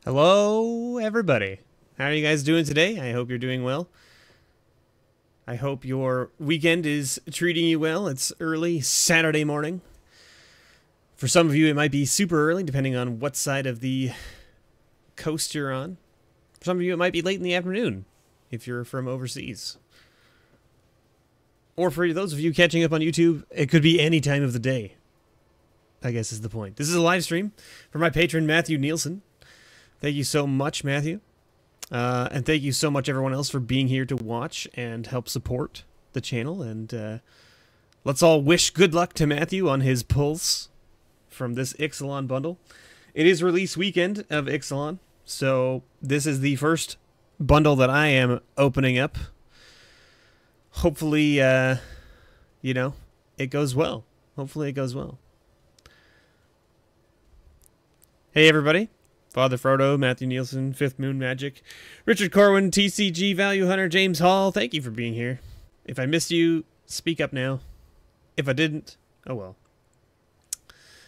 Hello, everybody. How are you guys doing today? I hope you're doing well. I hope your weekend is treating you well. It's early Saturday morning. For some of you, it might be super early, depending on what side of the coast you're on. For some of you, it might be late in the afternoon, if you're from overseas. Or for those of you catching up on YouTube, it could be any time of the day, I guess is the point. This is a live stream for my patron, Matthew Neilson. Thank you so much, Matthew. And thank you so much, everyone else, for being here to watch and help support the channel. And let's all wish good luck to Matthew on his pulls from this Ixalan bundle. It is release weekend of Ixalan, so this is the first bundle that I am opening up. Hopefully, you know, it goes well. Hopefully it goes well. Hey, everybody. Father Frodo, Matthew Neilson, Fifth Moon Magic, Richard Corwin, TCG Value Hunter, James Hall, thank you for being here. If I missed you, speak up now. If I didn't, oh well.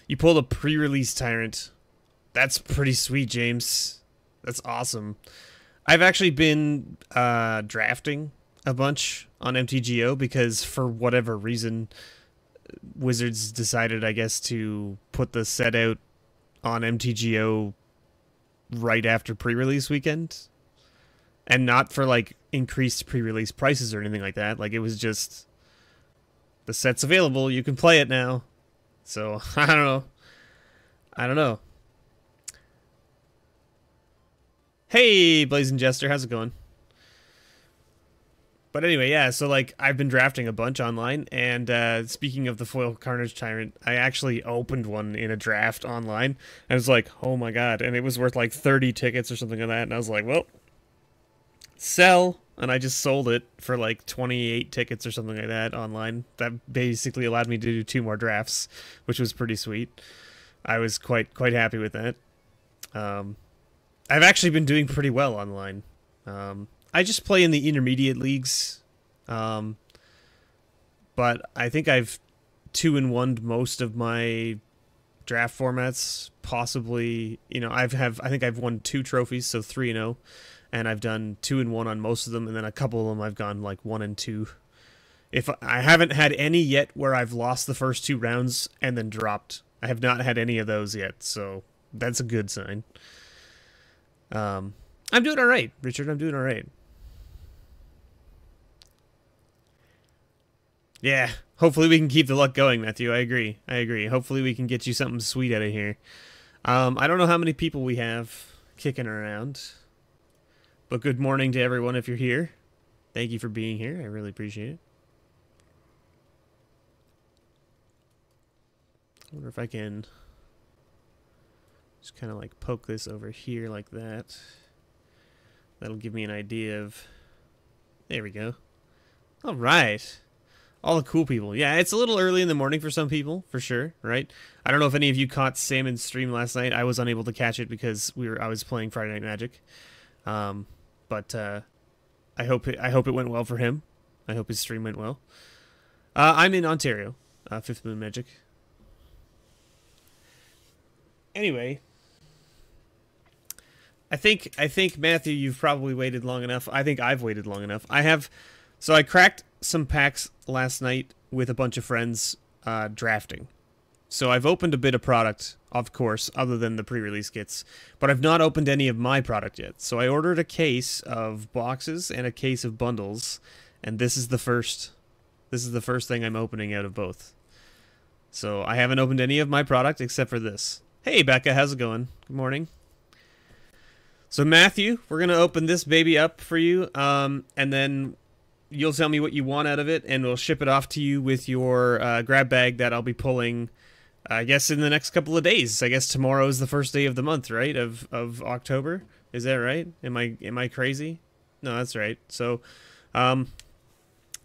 You pulled a pre-release Tyrant. That's pretty sweet, James. That's awesome. I've actually been drafting a bunch on MTGO because for whatever reason, Wizards decided, I guess, to put the set out on MTGO right after pre-release weekend, and not for like increased pre-release prices or anything like that. Like, it was just the set's available, you can play it now. So I don't know. Hey, Blazing Jester, how's it going? But anyway, yeah, so like I've been drafting a bunch online, and speaking of the Foil Carnage Tyrant, I actually opened one in a draft online, and I was like, oh my god, and it was worth like 30 tickets or something like that, and I was like, well, sell, and I just sold it for like 28 tickets or something like that online. That basically allowed me to do 2 more drafts, which was pretty sweet. I was quite happy with that. I've actually been doing pretty well online. I just play in the intermediate leagues, but I think I've 2-1'd most of my draft formats. Possibly, you know, I think I've won 2 trophies, so 3-0, and I've done 2-1 on most of them, and then a couple of them I've gone like 1-2. If I haven't had any yet where I've lost the first 2 rounds and then dropped. I have not had any of those yet, so that's a good sign. I'm doing all right, Richard. I'm doing all right. Yeah, hopefully we can keep the luck going, Matthew. I agree. Hopefully we can get you something sweet out of here. I don't know how many people we have kicking around, but good morning to everyone if you're here. Thank you for being here. I really appreciate it. I wonder if I can just kind of like poke this over here like that. That'll give me an idea of... There we go. All right. All the cool people. Yeah, it's a little early in the morning for some people, for sure, right? I don't know if any of you caught Salmon's stream last night. I was unable to catch it because I was playing Friday Night Magic. But I hope it went well for him. I hope his stream went well. I'm in Ontario, Fifth Moon Magic. Anyway, I think Matthew, you've probably waited long enough. I think I've waited long enough. So I cracked some packs last night with a bunch of friends drafting. So I've opened a bit of product, of course, other than the pre-release kits, but I've not opened any of my product yet. So I ordered a case of boxes and a case of bundles, and this is the first thing I'm opening out of both. So I haven't opened any of my product except for this. Hey Becca, how's it going? Good morning. So Matthew, we're gonna open this baby up for you, and then you'll tell me what you want out of it, and we'll ship it off to you with your grab bag that I'll be pulling, I guess, in the next couple of days. I guess tomorrow is the first day of the month, right? Of October. Is that right? Am I crazy? No, that's right. So,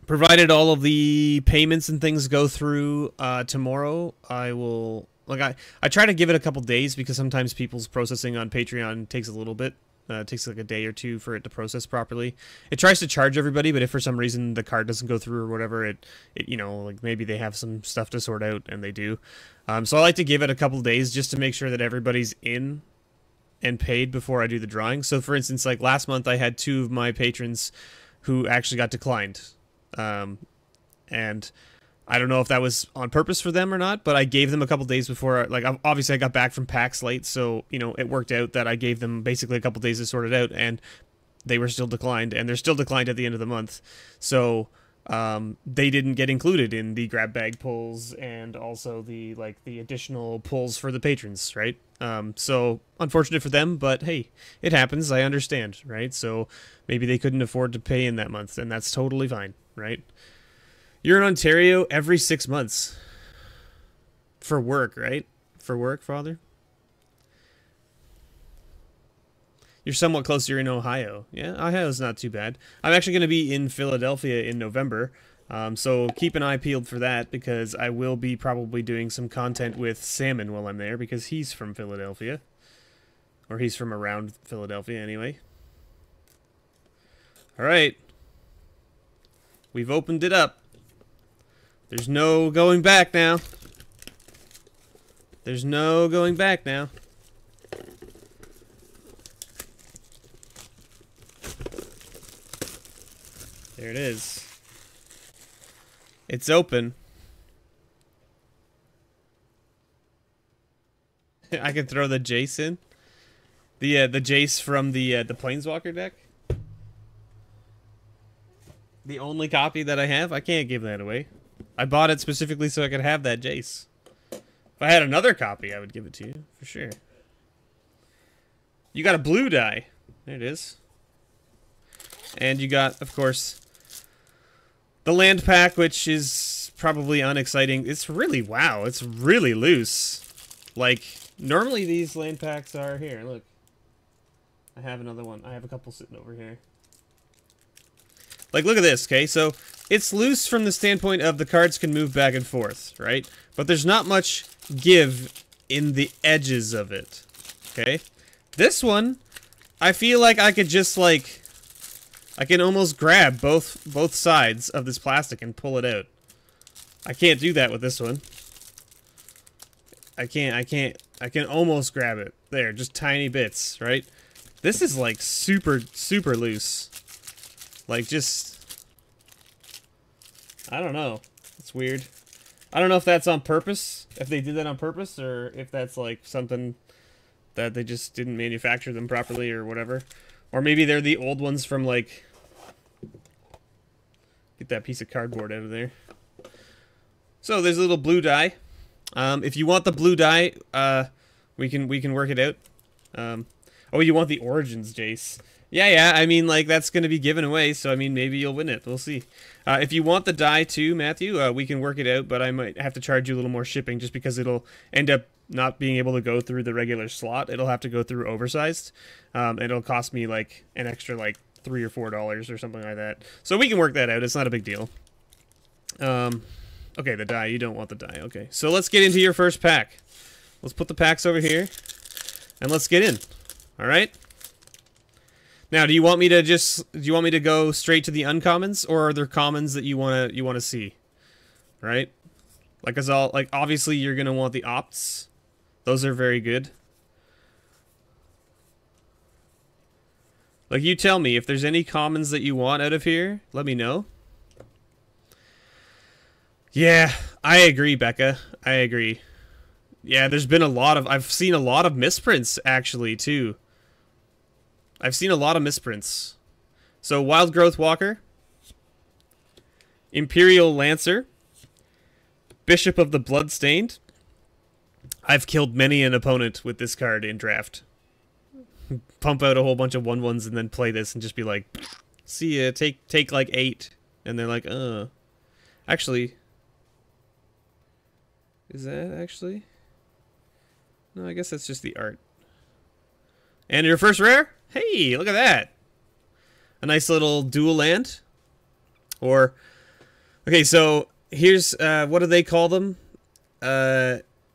provided all of the payments and things go through tomorrow, I will... Like, I try to give it a couple days because sometimes people's processing on Patreon takes a little bit. It takes like a day or 2 for it to process properly. It tries to charge everybody, but if for some reason the card doesn't go through or whatever, it you know, like maybe they have some stuff to sort out, and they do. So I like to give it a couple days just to make sure that everybody's in and paid before I do the drawing. So for instance, like last month I had 2 of my patrons who actually got declined. And I don't know if that was on purpose for them or not, but I gave them a couple days before. Like, obviously I got back from PAX late, so, you know, it worked out that I gave them basically a couple days to sort it out, and they were still declined, and they're still declined at the end of the month. So they didn't get included in the grab bag pulls and also the additional pulls for the patrons, right? So unfortunate for them, but hey, it happens. I understand, right? So maybe they couldn't afford to pay in that month, and that's totally fine, right? You're in Ontario every 6 months. For work, right? For work, Father? You're somewhat closer. You're in Ohio. Yeah, Ohio's not too bad. I'm actually going to be in Philadelphia in November. So keep an eye peeled for that, because I will be probably doing some content with Salmon while I'm there, because he's from Philadelphia. Or he's from around Philadelphia anyway. Alright. We've opened it up. There's no going back now. There's no going back now. There it is. It's open. I can throw the Jace in. The Jace from the Planeswalker deck. The only copy that I have. I can't give that away. I bought it specifically so I could have that Jace. If I had another copy, I would give it to you, for sure. You got a blue die. There it is. And you got, of course, the land pack, which is probably unexciting. It's really, wow, it's really loose. Like, normally these land packs are, here, look. I have another one. I have a couple sitting over here. Like, look at this, okay? So, it's loose from the standpoint of the cards can move back and forth, right? But there's not much give in the edges of it, okay? This one, I feel like I could just, like, I can almost grab both sides of this plastic and pull it out. I can't do that with this one. I can almost grab it. There, just tiny bits, right? This is, like, super, super loose. Like, just... I don't know. It's weird. I don't know if that's on purpose, if they did that on purpose, or if that's, like, something that they just didn't manufacture them properly or whatever. Or maybe they're the old ones from, like... Get that piece of cardboard out of there. So, there's a little blue die. If you want the blue die, we can work it out. Oh, you want the Origins, Jace. Yeah, I mean, like, that's going to be given away, so, I mean, maybe you'll win it. We'll see. If you want the die, too, Matthew, we can work it out, but I might have to charge you a little more shipping just because it'll end up not being able to go through the regular slot. It'll have to go through oversized. It'll cost me, like, an extra, like, $3 or $4 or something like that. So we can work that out. It's not a big deal. Okay, the die. You don't want the die. Okay, so let's get into your first pack. Let's put the packs over here, and let's get in. All right? Now, do you want me to go straight to the uncommons, or are there commons that you wanna see? Right? Like obviously you're gonna want the opts. Those are very good. Like, you tell me if there's any commons that you want out of here. Let me know. Yeah, I agree, Becca. I agree. Yeah, there's been I've seen a lot of misprints actually too. I've seen a lot of misprints. So, Wild Growth Walker, Imperial Lancer, Bishop of the Bloodstained. I've killed many an opponent with this card in draft. Pump out a whole bunch of 1/1s and then play this and just be like, see ya, take like 8. And they're like, actually, is that actually? No, I guess that's just the art. And your first rare? Hey, look at that. A nice little dual land. Or, okay, so here's, what do they call them?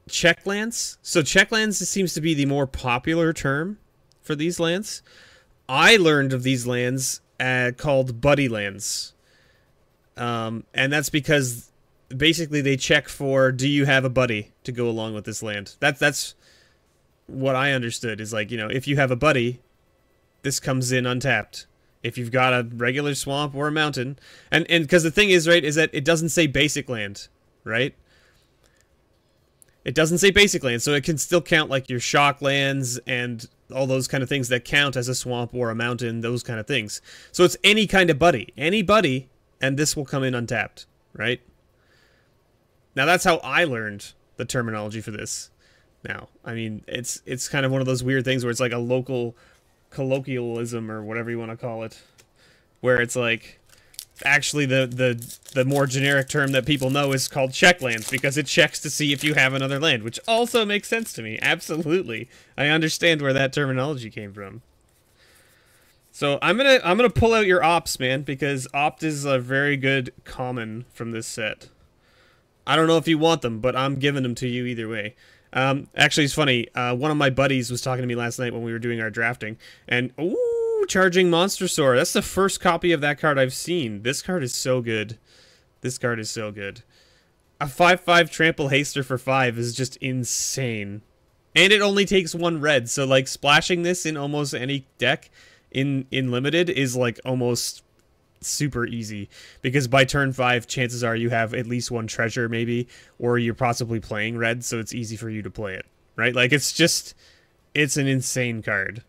Check lands. So check lands seems to be the more popular term for these lands. I learned of these lands called buddy lands. And that's because basically they check for, do you have a buddy to go along with this land? That's what I understood is like, you know, if you have a buddy, this comes in untapped. If you've got a regular swamp or a mountain, and because the thing is, right, is that it doesn't say basic land, right? It doesn't say basic land, so it can still count like your shock lands and all those kind of things that count as a swamp or a mountain, those kind of things. So it's any kind of buddy, and this will come in untapped, right? Now that's how I learned the terminology for this. Now, I mean, it's kind of one of those weird things where it's like a local colloquialism or whatever you want to call it, where it's like actually the more generic term that people know is called check lands, because it checks to see if you have another land, which also makes sense to me. Absolutely, I understand where that terminology came from. So I'm gonna pull out your ops, man, because opt is a very good common from this set. I don't know if you want them, but I'm giving them to you either way. Actually, it's funny. One of my buddies was talking to me last night when we were doing our drafting, and ooh, Charging Monster Sword. That's the first copy of that card I've seen. This card is so good. This card is so good. A 5/5 Trample Haster for 5 is just insane. And it only takes 1 red, so like splashing this in almost any deck in Limited is like almost super easy, because by turn 5 chances are you have at least 1 treasure maybe, or you're possibly playing red, so it's easy for you to play it, right? Like it's an insane card.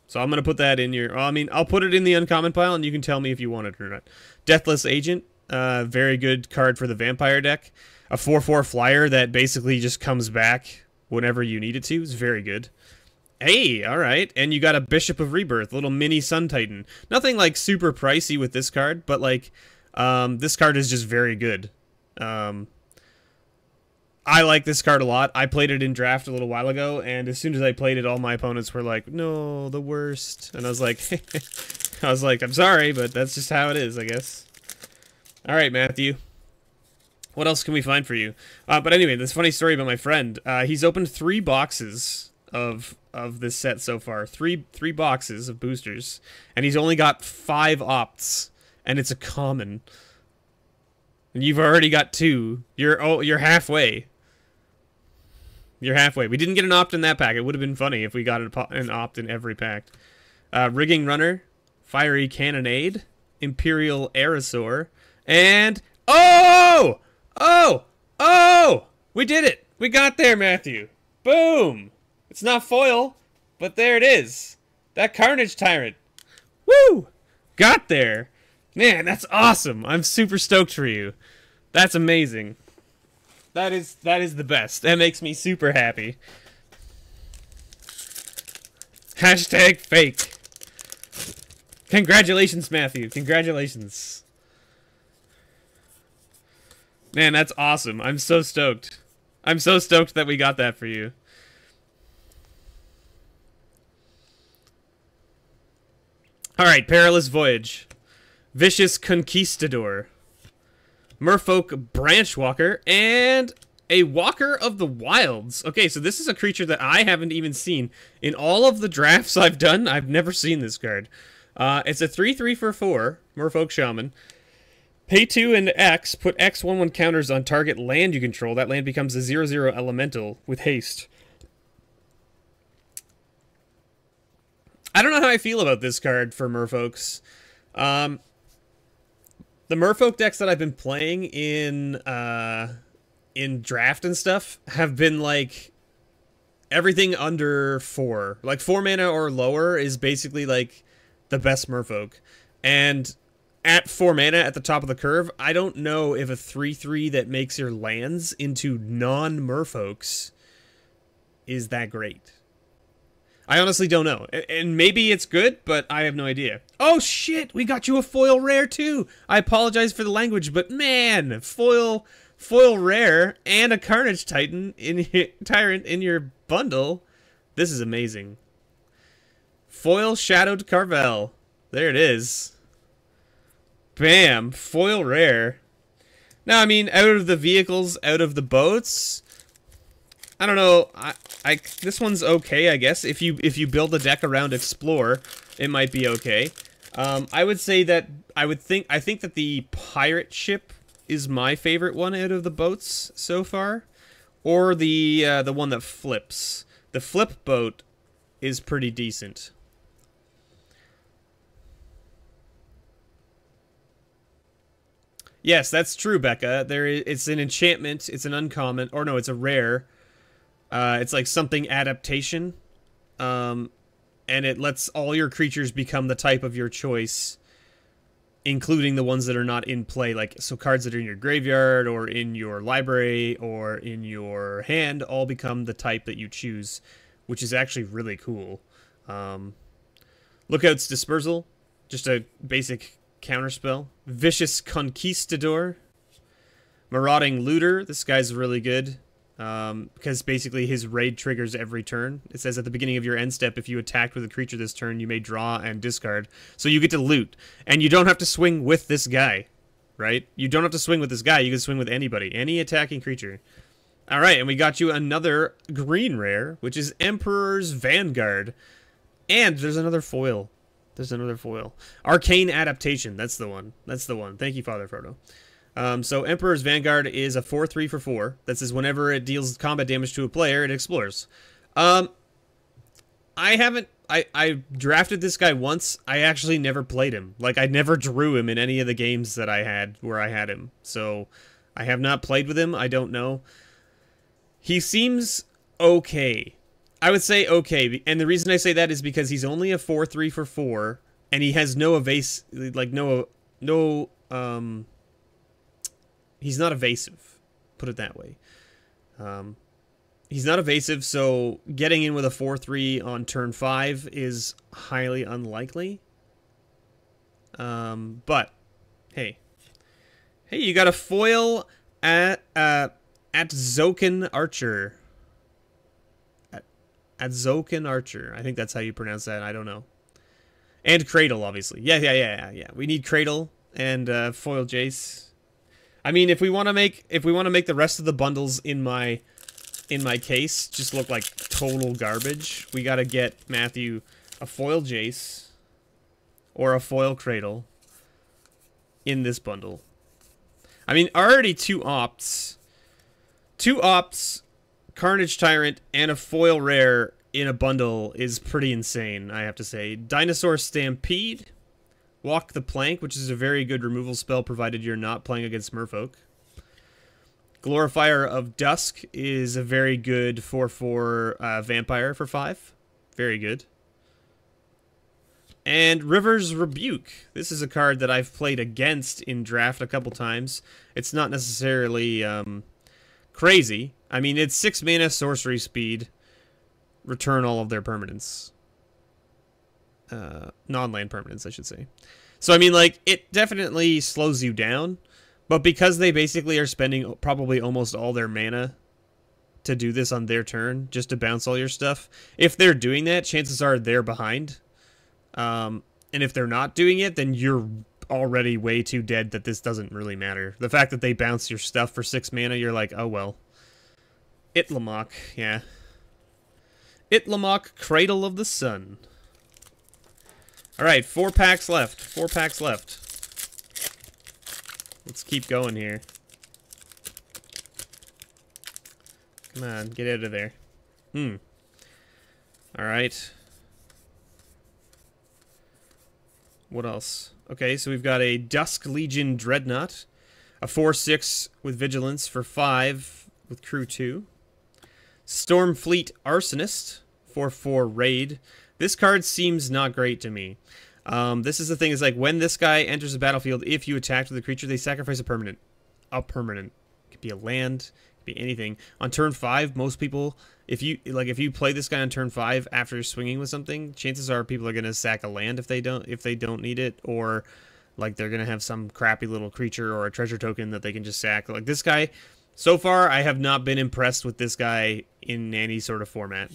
So I'm gonna put that in your, I mean, I'll put it in the uncommon pile and you can tell me if you want it or not. Deathless Agent, very good card for the vampire deck. A 4/4 flyer that basically just comes back whenever you need it to is very good. Hey, alright, and you got a Bishop of Rebirth, little mini Sun Titan. Nothing like super pricey with this card, but like, this card is just very good. I like this card a lot. I played it in draft a little while ago, and as soon as I played it, all my opponents were like, no, the worst. And I was like, I'm sorry, but that's just how it is, I guess. Alright, Matthew. What else can we find for you? But anyway, this funny story about my friend. He's opened 3 boxes of this set so far. Three boxes of boosters, and he's only got 5 opts, and it's a common. And you've already got 2. You're halfway. You're halfway. We didn't get an opt in that pack. It would have been funny if we got an opt in every pack. Rigging Runner, Fiery Cannonade, Imperial Aerosaur, and oh! We did it! We got there, Matthew. Boom! It's not foil, but there it is. That Carnage Tyrant. Woo! Got there. Man, that's awesome. I'm super stoked for you. That's amazing. That is the best. That makes me super happy. Hashtag fake. Congratulations, Matthew. Congratulations. Man, that's awesome. I'm so stoked. I'm so stoked that we got that for you. Alright, Perilous Voyage. Vicious Conquistador. Merfolk Branchwalker. And a Walker of the Wilds. Okay, so this is a creature that I haven't even seen. In all of the drafts I've done, I've never seen this card. It's a 3/3 for 4. Merfolk Shaman. Pay 2 and X. Put X 1/1 counters on target land you control. That land becomes a 0/0 elemental with haste. I don't know how I feel about this card for Merfolks. The Merfolk decks that I've been playing in draft and stuff have been like everything under 4. Like 4 mana or lower is basically like the best Merfolk. And at 4 mana at the top of the curve, I don't know if a 3/3 that makes your lands into non-Merfolks is that great. I honestly don't know. And maybe it's good, but I have no idea. Oh shit, we got you a foil rare too. I apologize for the language, but man, foil rare and a Carnage Tyrant in your bundle. This is amazing. Foil Shadowed Carvel. There it is. Bam, foil rare. Now, I mean, out of the vehicles, out of the boats, I don't know. This one's okay, I guess. If you build a deck around Explore, it might be okay. I would say that I think that the pirate ship is my favorite one out of the boats so far. Or the one that flips. The flip boat is pretty decent. Yes, that's true, Becca. It's an enchantment. It's an uncommon, or no, it's a rare. It's like something adaptation, and it lets all your creatures become the type of your choice, including the ones that are not in play. Like, so cards that are in your graveyard or in your library or in your hand all become the type that you choose, which is actually really cool. Lookout's Dispersal, just a basic counterspell. Vicious Conquistador. Marauding Looter, this guy's really good. Because basically his raid triggers every turn. It says at the beginning of your end step, if you attacked with a creature this turn, you may draw and discard. So you get to loot. And you don't have to swing with this guy, right? You don't have to swing with this guy. You can swing with anybody. Any attacking creature. Alright, and we got you another green rare, which is Emperor's Vanguard. And there's another foil. There's another foil. Arcane Adaptation. That's the one. That's the one. Thank you, Father Frodo. So Emperor's Vanguard is a 4/3 for 4. That says whenever it deals combat damage to a player, it explores. I drafted this guy once. I actually never played him. Like, I never drew him in any of the games that I had where I had him. So I have not played with him. I don't know. He seems okay. I would say okay. And the reason I say that is because he's only a 4/3 for 4, and he has no evasive, like he's not evasive, put it that way. He's not evasive, so getting in with a 4/3 on turn 5 is highly unlikely. But hey, you got a foil at Zoken Archer. At Zoken Archer, I think that's how you pronounce that. I don't know. And Cradle, obviously. Yeah. We need Cradle and foil Jace. I mean, if we want to make the rest of the bundles in my case just look like total garbage, we got to get Matthew a foil Jace or a foil Cradle in this bundle. I mean, already two opts, Carnage Tyrant, and a foil rare in a bundle is pretty insane, I have to say. Dinosaur Stampede. Walk the Plank, which is a very good removal spell provided you're not playing against Merfolk. Glorifier of Dusk is a very good 4/4 vampire for 5. Very good. And River's Rebuke. This is a card that I've played against in draft a couple times. It's not necessarily crazy. I mean, it's 6 mana, sorcery speed. Return all of their permanents. Non-land permanents, I should say. So, I mean, like, it definitely slows you down, but because they basically are spending probably almost all their mana to do this on their turn, just to bounce all your stuff, if they're doing that, chances are they're behind. And if they're not doing it, then you're already way too dead that this doesn't really matter. The fact that they bounce your stuff for 6 mana, you're like, oh well. Itlamok, yeah. Itlamok, Cradle of the Sun. Alright, 4 packs left. 4 packs left. Let's keep going here. Come on, get out of there. Alright. What else? Okay, so we've got a Dusk Legion Dreadnought. A 4/6 with Vigilance for 5 with Crew 2. Stormfleet Arsonist. 4/4 Raid. This card seems not great to me. This is the thing, is like when this guy enters the battlefield, if you attacked with a creature, they sacrifice a permanent. A permanent. It could be a land, it could be anything. On turn 5, most people, if you play this guy on turn 5 after swinging with something, chances are people are gonna sack a land if they don't need it, or like they're gonna have some crappy little creature or a treasure token that they can just sack. Like this guy, so far I have not been impressed with this guy in any sort of format.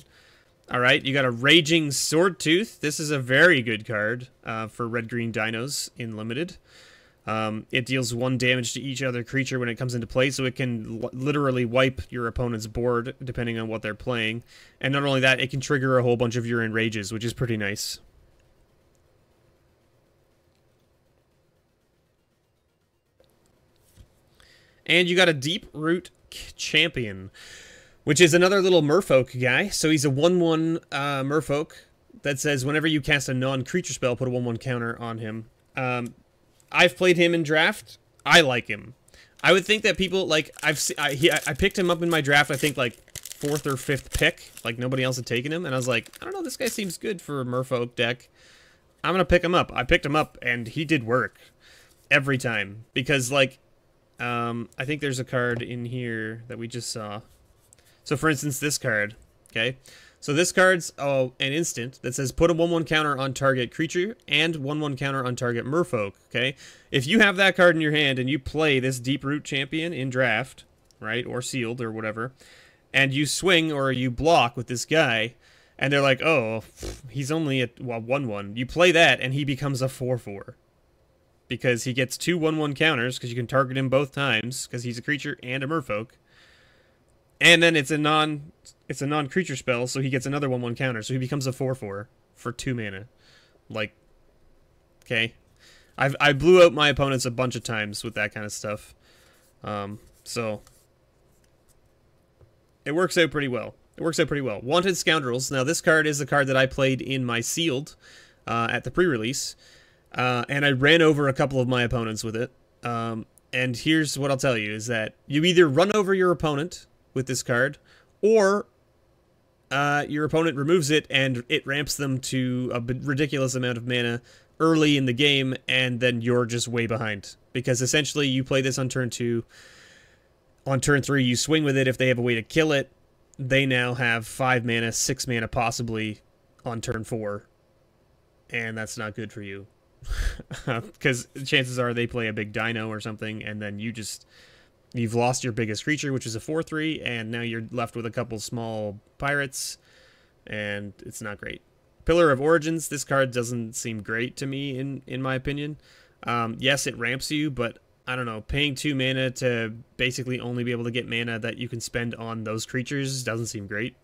Alright, you got a Raging Swordtooth. This is a very good card for red-green dinos in Limited. It deals 1 damage to each other creature when it comes into play, so it can literally wipe your opponent's board depending on what they're playing. And not only that, it can trigger a whole bunch of your enrages, which is pretty nice. And you got a Deep Root Champion. which is another little merfolk guy. So he's a 1/1 merfolk that says whenever you cast a non-creature spell, put a 1/1 counter on him. I've played him in draft. I like him. I would think that people like I picked him up in my draft. I think like 4th or 5th pick. Like nobody else had taken him, and I was like, I don't know, this guy seems good for a merfolk deck. I'm gonna pick him up. I picked him up, and he did work every time because like I think there's a card in here that we just saw. So for instance, this card. Okay. So this card's an instant that says put a 1/1 counter on target creature and 1/1 counter on target merfolk, okay? If you have that card in your hand and you play this Deep Root Champion in draft, right, or sealed or whatever, and you swing or you block with this guy, and they're like, oh, he's only a 1/1. You play that and he becomes a 4/4 because he gets 2 1/1 counters because you can target him both times because he's a creature and a merfolk. And then it's a non-creature spell, so he gets another 1/1 counter, so he becomes a 4/4 for 2 mana. Like, okay, I blew out my opponents a bunch of times with that kind of stuff, so it works out pretty well. It works out pretty well. Wanted Scoundrels. Now this card is the card that I played in my sealed at the pre-release, and I ran over a couple of my opponents with it. And here's what I'll tell you: is that you either run over your opponent with this card, or your opponent removes it and it ramps them to a ridiculous amount of mana early in the game, and then you're just way behind. Because essentially you play this on turn 2. On turn 3 you swing with it. If they have a way to kill it, they now have 5 mana, 6 mana possibly on turn 4. And that's not good for you. Because chances are they play a big dino or something, and then you've lost your biggest creature, which is a 4/3, and now you're left with a couple small pirates, and it's not great. Pillar of Origins, this card doesn't seem great to me, in my opinion. Yes, it ramps you, but I don't know, paying 2 mana to basically only be able to get mana that you can spend on those creatures doesn't seem great.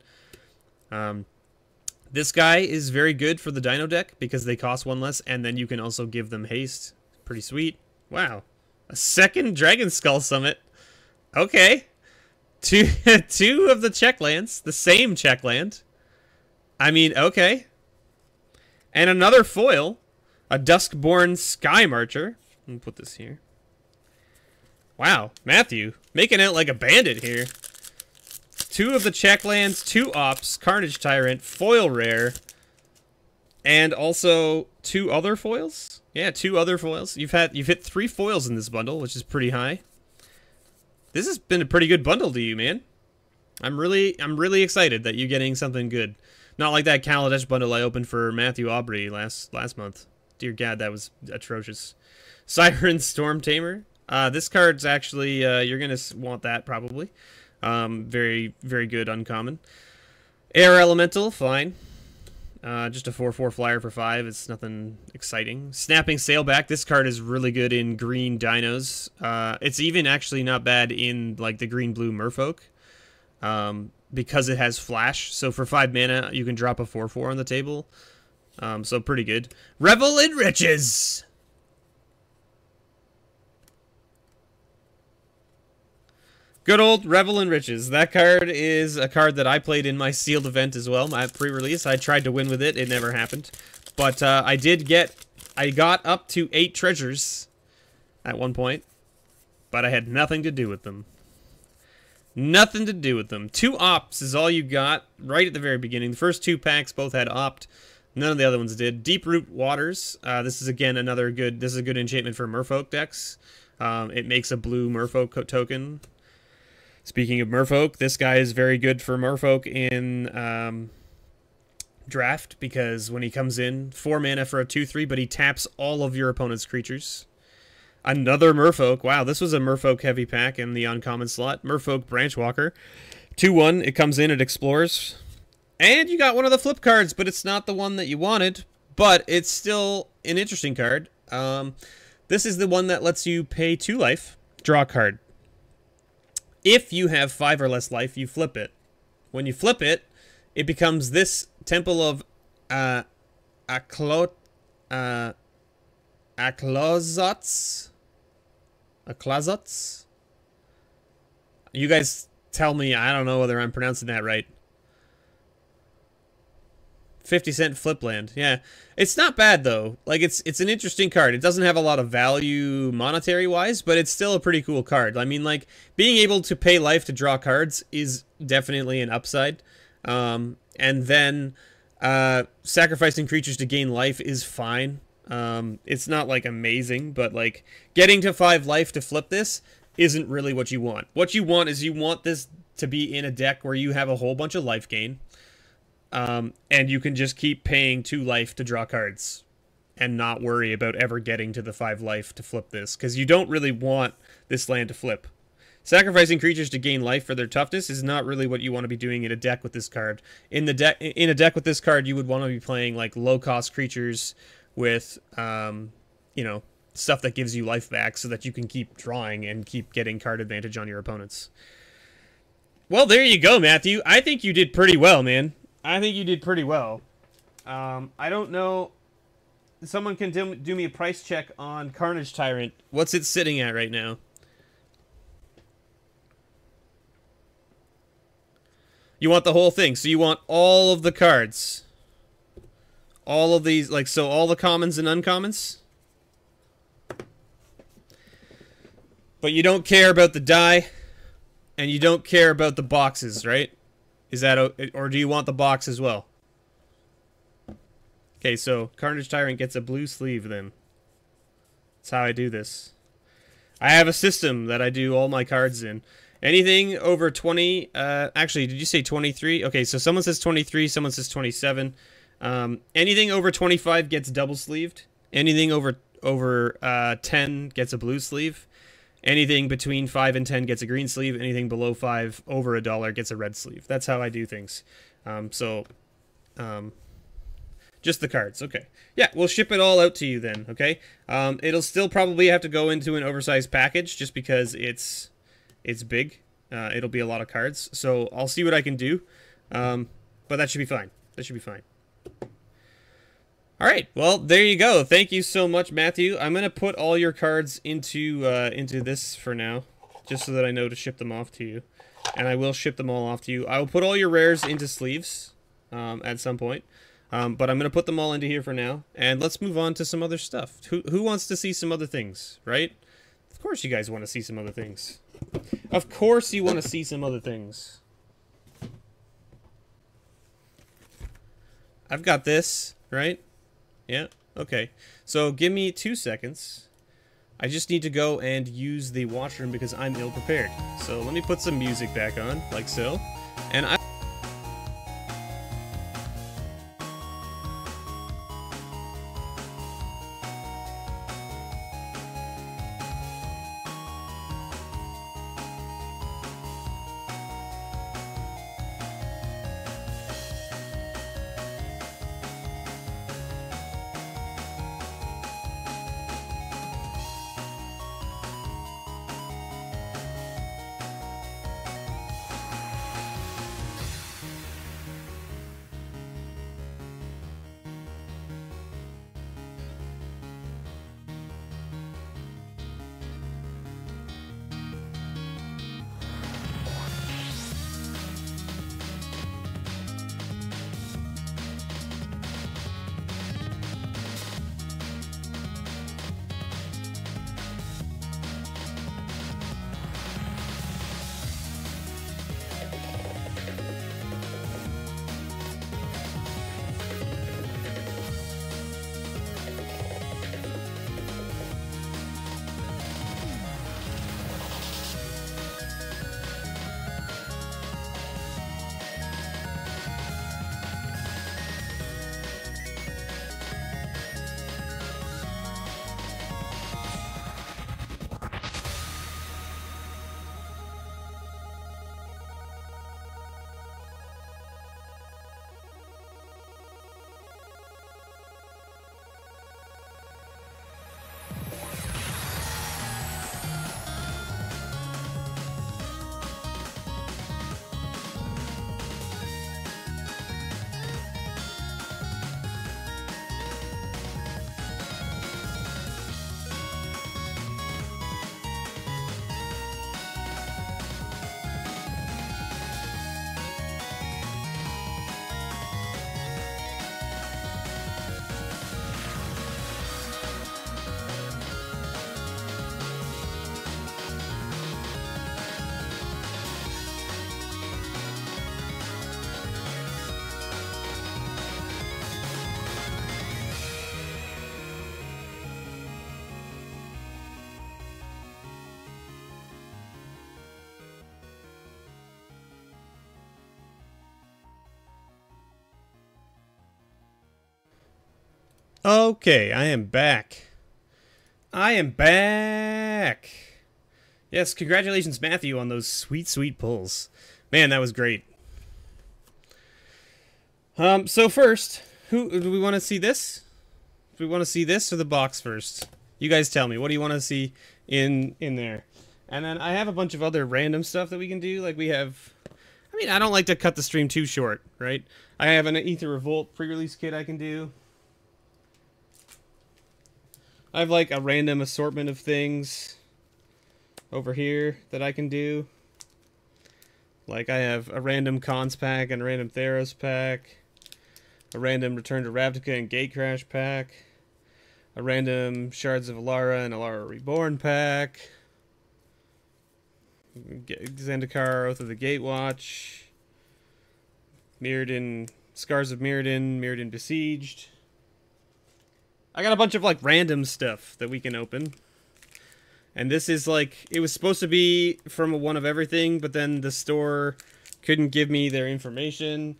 This guy is very good for the Dino deck because they cost 1 less, and then you can also give them haste. Pretty sweet. Wow. A second Dragon Skull Summit. Okay. Two of the check lands. The same check land. I mean, okay. And another foil. A Duskborn Sky Marcher. Let me put this here. Wow. Matthew. Making out like a bandit here. 2 of the check lands. 2 ops. Carnage Tyrant. Foil rare. And also 2 other foils? Yeah, 2 other foils. You've hit 3 foils in this bundle, which is pretty high. This has been a pretty good bundle to you, man. I'm really excited that you're getting something good. Not like that Kaladesh bundle I opened for Matthew Aubrey last month. Dear God, that was atrocious. Siren Storm Tamer. This card's actually you're gonna want that probably. Very, very good uncommon. Air Elemental, fine. Just a 4/4 flyer for 5. It's nothing exciting. Snapping Sailback. This card is really good in green dinos. It's even actually not bad in like the green-blue merfolk. Because it has flash. So for 5 mana, you can drop a 4/4 on the table. So pretty good. Revel in Riches! Good old Revel in Riches. That card is a card that I played in my sealed event as well, my pre-release. I tried to win with it. It never happened. But I got up to 8 treasures at one point, but I had nothing to do with them. Nothing to do with them. 2 ops is all you got right at the very beginning. The first 2 packs both had opt. None of the other ones did. Deep Root Waters. This is again another good. This is a good enchantment for merfolk decks. It makes a blue merfolk token. Speaking of merfolk, this guy is very good for merfolk in draft because when he comes in, 4 mana for a 2/3, but he taps all of your opponent's creatures. Another merfolk. Wow, this was a merfolk heavy pack in the uncommon slot. Merfolk Branchwalker. 2/1, it comes in, it explores. And you got one of the flip cards, but it's not the one that you wanted. But it's still an interesting card. This is the one that lets you pay 2 life, draw a card. If you have 5 or less life, you flip it. When you flip it, it becomes this Temple of Aklazotz. Aklazotz? You guys Tell me, I don't know whether I'm pronouncing that right. 50-cent flip land. Yeah. It's not bad though. Like it's an interesting card. It doesn't have a lot of value monetary wise, but it's still a pretty cool card. I mean, like being able to pay life to draw cards is definitely an upside. And then sacrificing creatures to gain life is fine. It's not like amazing, but like getting to 5 life to flip this isn't really what you want. What you want is you want this to be in a deck where you have a whole bunch of life gain. And you can just keep paying 2 life to draw cards and not worry about ever getting to the 5 life to flip this, because you don't really want this land to flip. Sacrificing creatures to gain life for their toughness is not really what you want to be doing in a deck with this card. In a deck with this card, you would want to be playing like low-cost creatures with, you know, stuff that gives you life back so that you can keep drawing and keep getting card advantage on your opponents. Well, there you go, Matthew. I think you did pretty well, man. I think you did pretty well. I don't know. Someone can do me a price check on Carnage Tyrant. What's it sitting at right now? You want the whole thing. So you want all of the cards. All of these, like, so all the commons and uncommons? But you don't care about the die, and you don't care about the boxes, right? Is that, or do you want the box as well? Okay, so Carnage Tyrant gets a blue sleeve then. That's how I do this. I have a system that I do all my cards in. Anything over 20, actually, did you say 23? Okay, so someone says 23, someone says 27. Anything over 25 gets double sleeved. Anything over 10 gets a blue sleeve. Anything between 5 and 10 gets a green sleeve. Anything below 5 over $1 gets a red sleeve. That's how I do things. Just the cards. Okay. Yeah, we'll ship it all out to you then, okay? It'll still probably have to go into an oversized package just because it's big. It'll be a lot of cards. So I'll see what I can do. But that should be fine. That should be fine. All right, well, there you go. Thank you so much, Matthew. I'm going to put all your cards into this for now, just so that I know to ship them off to you. And I will ship them all off to you. I will put all your rares into sleeves at some point, but I'm going to put them all into here for now. And let's move on to some other stuff. Who wants to see some other things, right? Of course you guys want to see some other things. Of course you want to see some other things. I've got this, right? Yeah, okay. So give me 2 seconds. I just need to go and use the washroom because I'm ill-prepared. So let me put some music back on, like so. And I... Okay, I am back. I am back. Yes, congratulations, Matthew, on those sweet, sweet pulls. Man, that was great. So first, do we want to see this? Do we want to see this or the box first? You guys tell me. What do you want to see in there? And then I have a bunch of other random stuff that we can do. Like we have... I mean, I don't like to cut the stream too short, right? I have an Ether Revolt pre-release kit I can do. I have like a random assortment of things over here that I can do. Like I have a random Cons pack and a random Theros pack. A random Return to Ravnica and Gatecrash pack. A random Shards of Alara and Alara Reborn pack. Zendikar, Oath of the Gatewatch. Mirrodin, Scars of Mirrodin, Mirrodin Besieged. I got a bunch of like random stuff that we can open. And this is like, it was supposed to be from a one of everything, but then the store couldn't give me their information.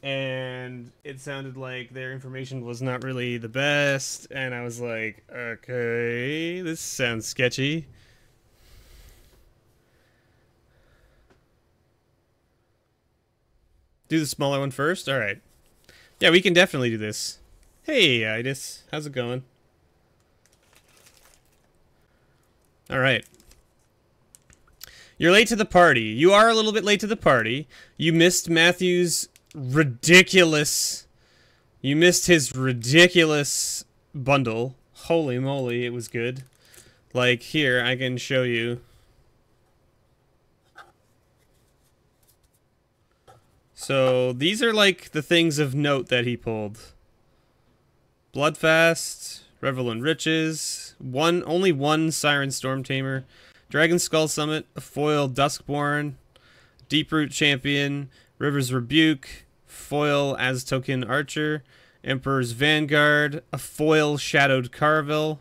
And it sounded like their information was not really the best. And I was like, okay, this sounds sketchy. Do the smaller one first? Alright. Yeah, we can definitely do this. Hey, Idis. How's it going? Alright. You're late to the party. You are a little bit late to the party. You missed Matthew's ridiculous... You missed his ridiculous bundle. Holy moly, it was good. Like, here, I can show you. So, these are like the things of note that he pulled. Bloodfast, Revel in Riches, only one Siren Storm Tamer, Dragon Skull Summit, a foil Duskborn, Deeproot Champion, River's Rebuke, foil Aztokin Archer, Emperor's Vanguard, a foil Shadowed Caravel,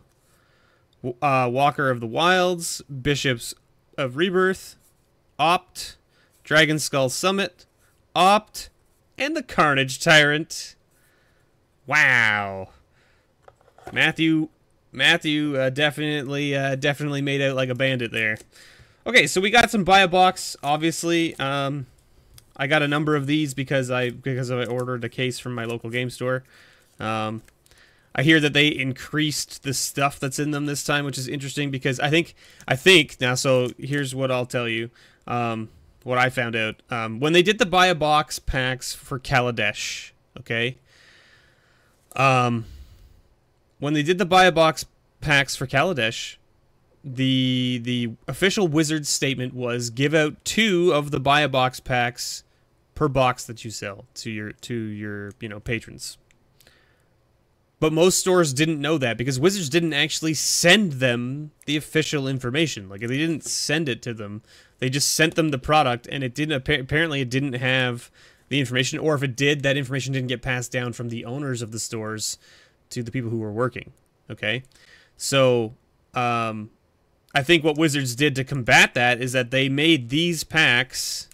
Walker of the Wilds, Bishops of Rebirth, Opt, Dragon Skull Summit, Opt, and the Carnage Tyrant. Wow. Matthew definitely made out like a bandit there. Okay, so we got some buy a box, obviously. I got a number of these because I ordered a case from my local game store. I hear that they increased the stuff that's in them this time, which is interesting because I think now, so here's what I'll tell you. What I found out. When they did the buy a box packs for Kaladesh, okay? When they did the buy a box packs for Kaladesh, the official Wizards statement was give out 2 of the buy a box packs per box that you sell to your patrons. But most stores didn't know that because Wizards didn't actually send them the official information. Like, they didn't send it to them. They just sent them the product, and it didn't. Apparently, it didn't have the information, or if it did, that information didn't get passed down from the owners of the stores to the people who were working. Okay, so I think what Wizards did to combat that is that they made these packs.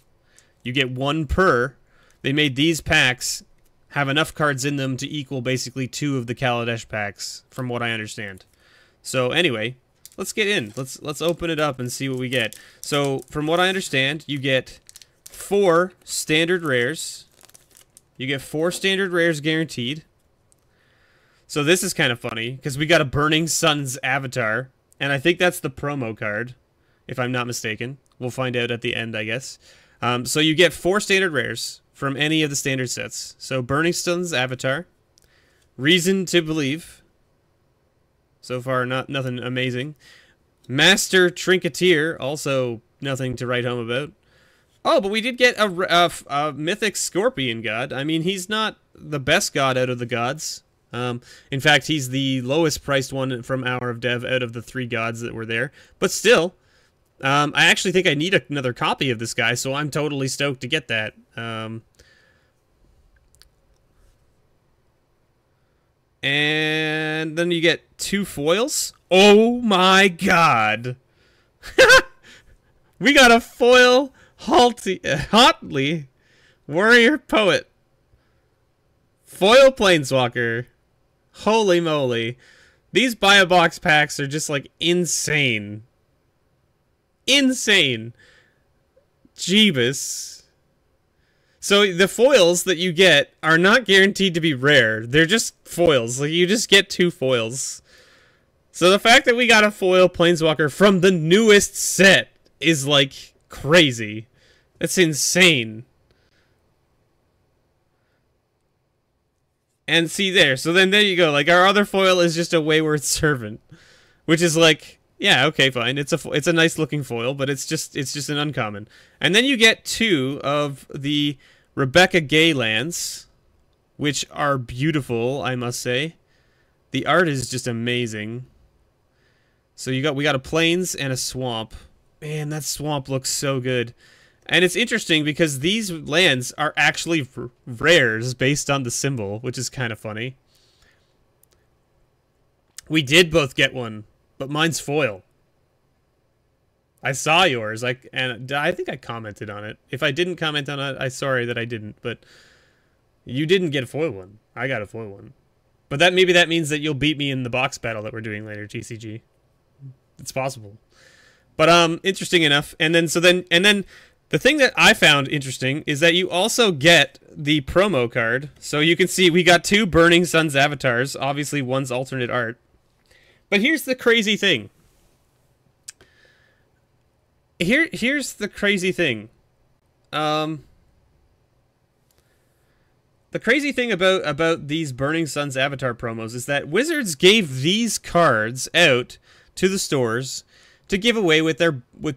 You get 1 per. They made these packs have enough cards in them to equal basically 2 of the Kaladesh packs, from what I understand. So anyway, let's get in. Let's open it up and see what we get. So from what I understand, you get 4 standard rares. You get 4 standard rares guaranteed. So this is kind of funny because we got a Burning Sun's avatar, and I think that's the promo card, if I'm not mistaken. We'll find out at the end, I guess. So you get 4 standard rares from any of the standard sets. So Burning Sun's avatar, Reason to Believe. So far, nothing amazing. Master Trinketeer, also nothing to write home about. Oh, but we did get a Mythic Scorpion God. I mean, he's not the best god out of the gods. In fact, he's the lowest priced one from Hour of Dev out of the 3 gods that were there. But still, I actually think I need another copy of this guy, so I'm totally stoked to get that. And then you get 2 foils. Oh my god! We got a foil Hotley Warrior Poet, foil Planeswalker, Holy moly. These buy-a-box packs are just, like, insane. Insane. Jeebus. So the foils that you get are not guaranteed to be rare. They're just foils. Like, you just get 2 foils. So the fact that we got a foil Planeswalker from the newest set is, like, crazy. That's insane. And see there. So then there you go. Like, our other foil is just a Wayward Servant. Which is like, yeah, okay, fine. It's a nice looking foil, but it's just an uncommon. And then you get 2 of the Rebecca Gay lands, which are beautiful, I must say. The art is just amazing. So we got a Plains and a Swamp. Man, that Swamp looks so good. And it's interesting because these lands are actually rares based on the symbol, which is kind of funny. We did both get one, but mine's foil. I saw yours, and I think I commented on it. If I didn't comment on it, I'm sorry that I didn't, but you didn't get a foil one. I got a foil one. But maybe that means that you'll beat me in the box battle that we're doing later, TCG. It's possible. But interesting enough. And then the thing that I found interesting is that you also get the promo card. So you can see we got 2 Burning Suns avatars. Obviously, one's alternate art. But here's the crazy thing. Here's the crazy thing. The crazy thing about these Burning Suns avatar promos is that Wizards gave these cards out to the stores to give away with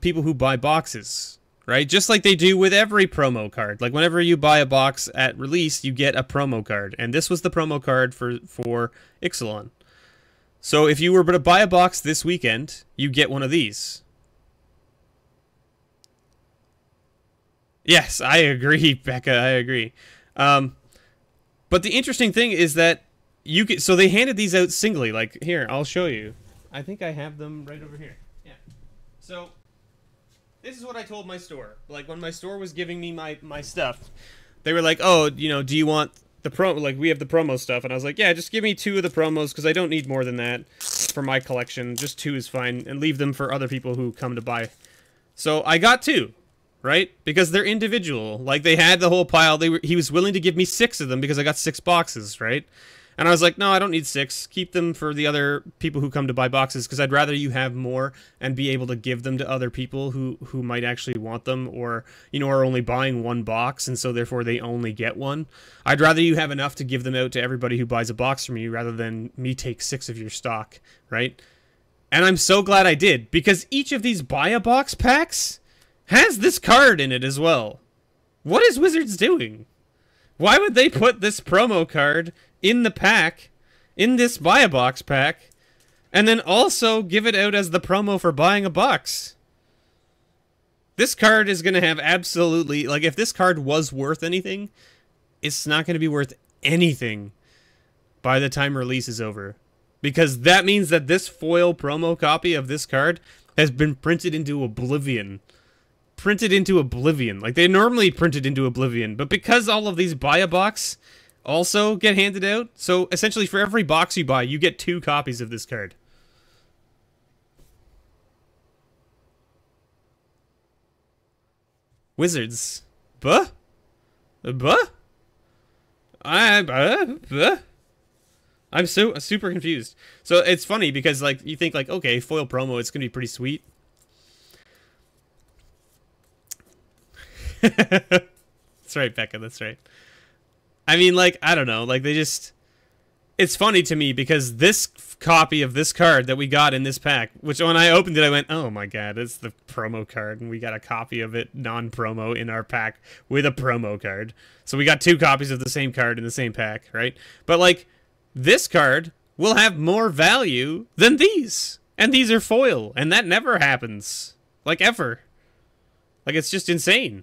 people who buy boxes. Right? Just like they do with every promo card. Like, whenever you buy a box at release, you get a promo card. And this was the promo card for Ixalan. So if you were to buy a box this weekend, you get one of these. Yes, I agree, Becca. I agree. But the interesting thing is that so they handed these out singly. Like, here, I'll show you. I think I have them right over here. Yeah. So this is what I told my store. Like, when my store was giving me my stuff, they were like, oh, do you want the promo? Like, we have the promo stuff. And I was like, yeah, just give me 2 of the promos because I don't need more than that for my collection. Just 2 is fine. And leave them for other people who come to buy. So I got 2, right? Because they're individual. Like, they had the whole pile. He was willing to give me 6 of them because I got 6 boxes, right? And I was like, no, I don't need 6. Keep them for the other people who come to buy boxes because I'd rather you have more and be able to give them to other people who might actually want them or, are only buying 1 box and so therefore they only get 1. I'd rather you have enough to give them out to everybody who buys a box from you rather than me take 6 of your stock, right? And I'm so glad I did because each of these buy-a-box packs has this card in it as well. What is Wizards doing? Why would they put this promo card in the pack, in this buy-a-box pack, and then also give it out as the promo for buying a box? This card is going to have absolutely... Like, if this card was worth anything, it's not going to be worth anything by the time release is over. Because that means that this foil promo copy of this card has been printed into oblivion. Printed into oblivion. Like, they normally print it into oblivion, but because all of these buy-a-box also get handed out, so essentially for every box you buy, you get 2 copies of this card. Wizards. Buh? Buh? I'm so super confused. So it's funny because, like, you think, like, okay, foil promo, it's gonna be pretty sweet. That's right, Becca, that's right. I mean, like, I don't know, like, they just... It's funny to me because this copy of this card that we got in this pack, which when I opened it, I went, oh my god, it's the promo card, and we got a copy of it non-promo in our pack with a promo card. So we got 2 copies of the same card in the same pack, right? But, like, this card will have more value than these. And these are foil, and that never happens. Like, ever. Like, it's just insane.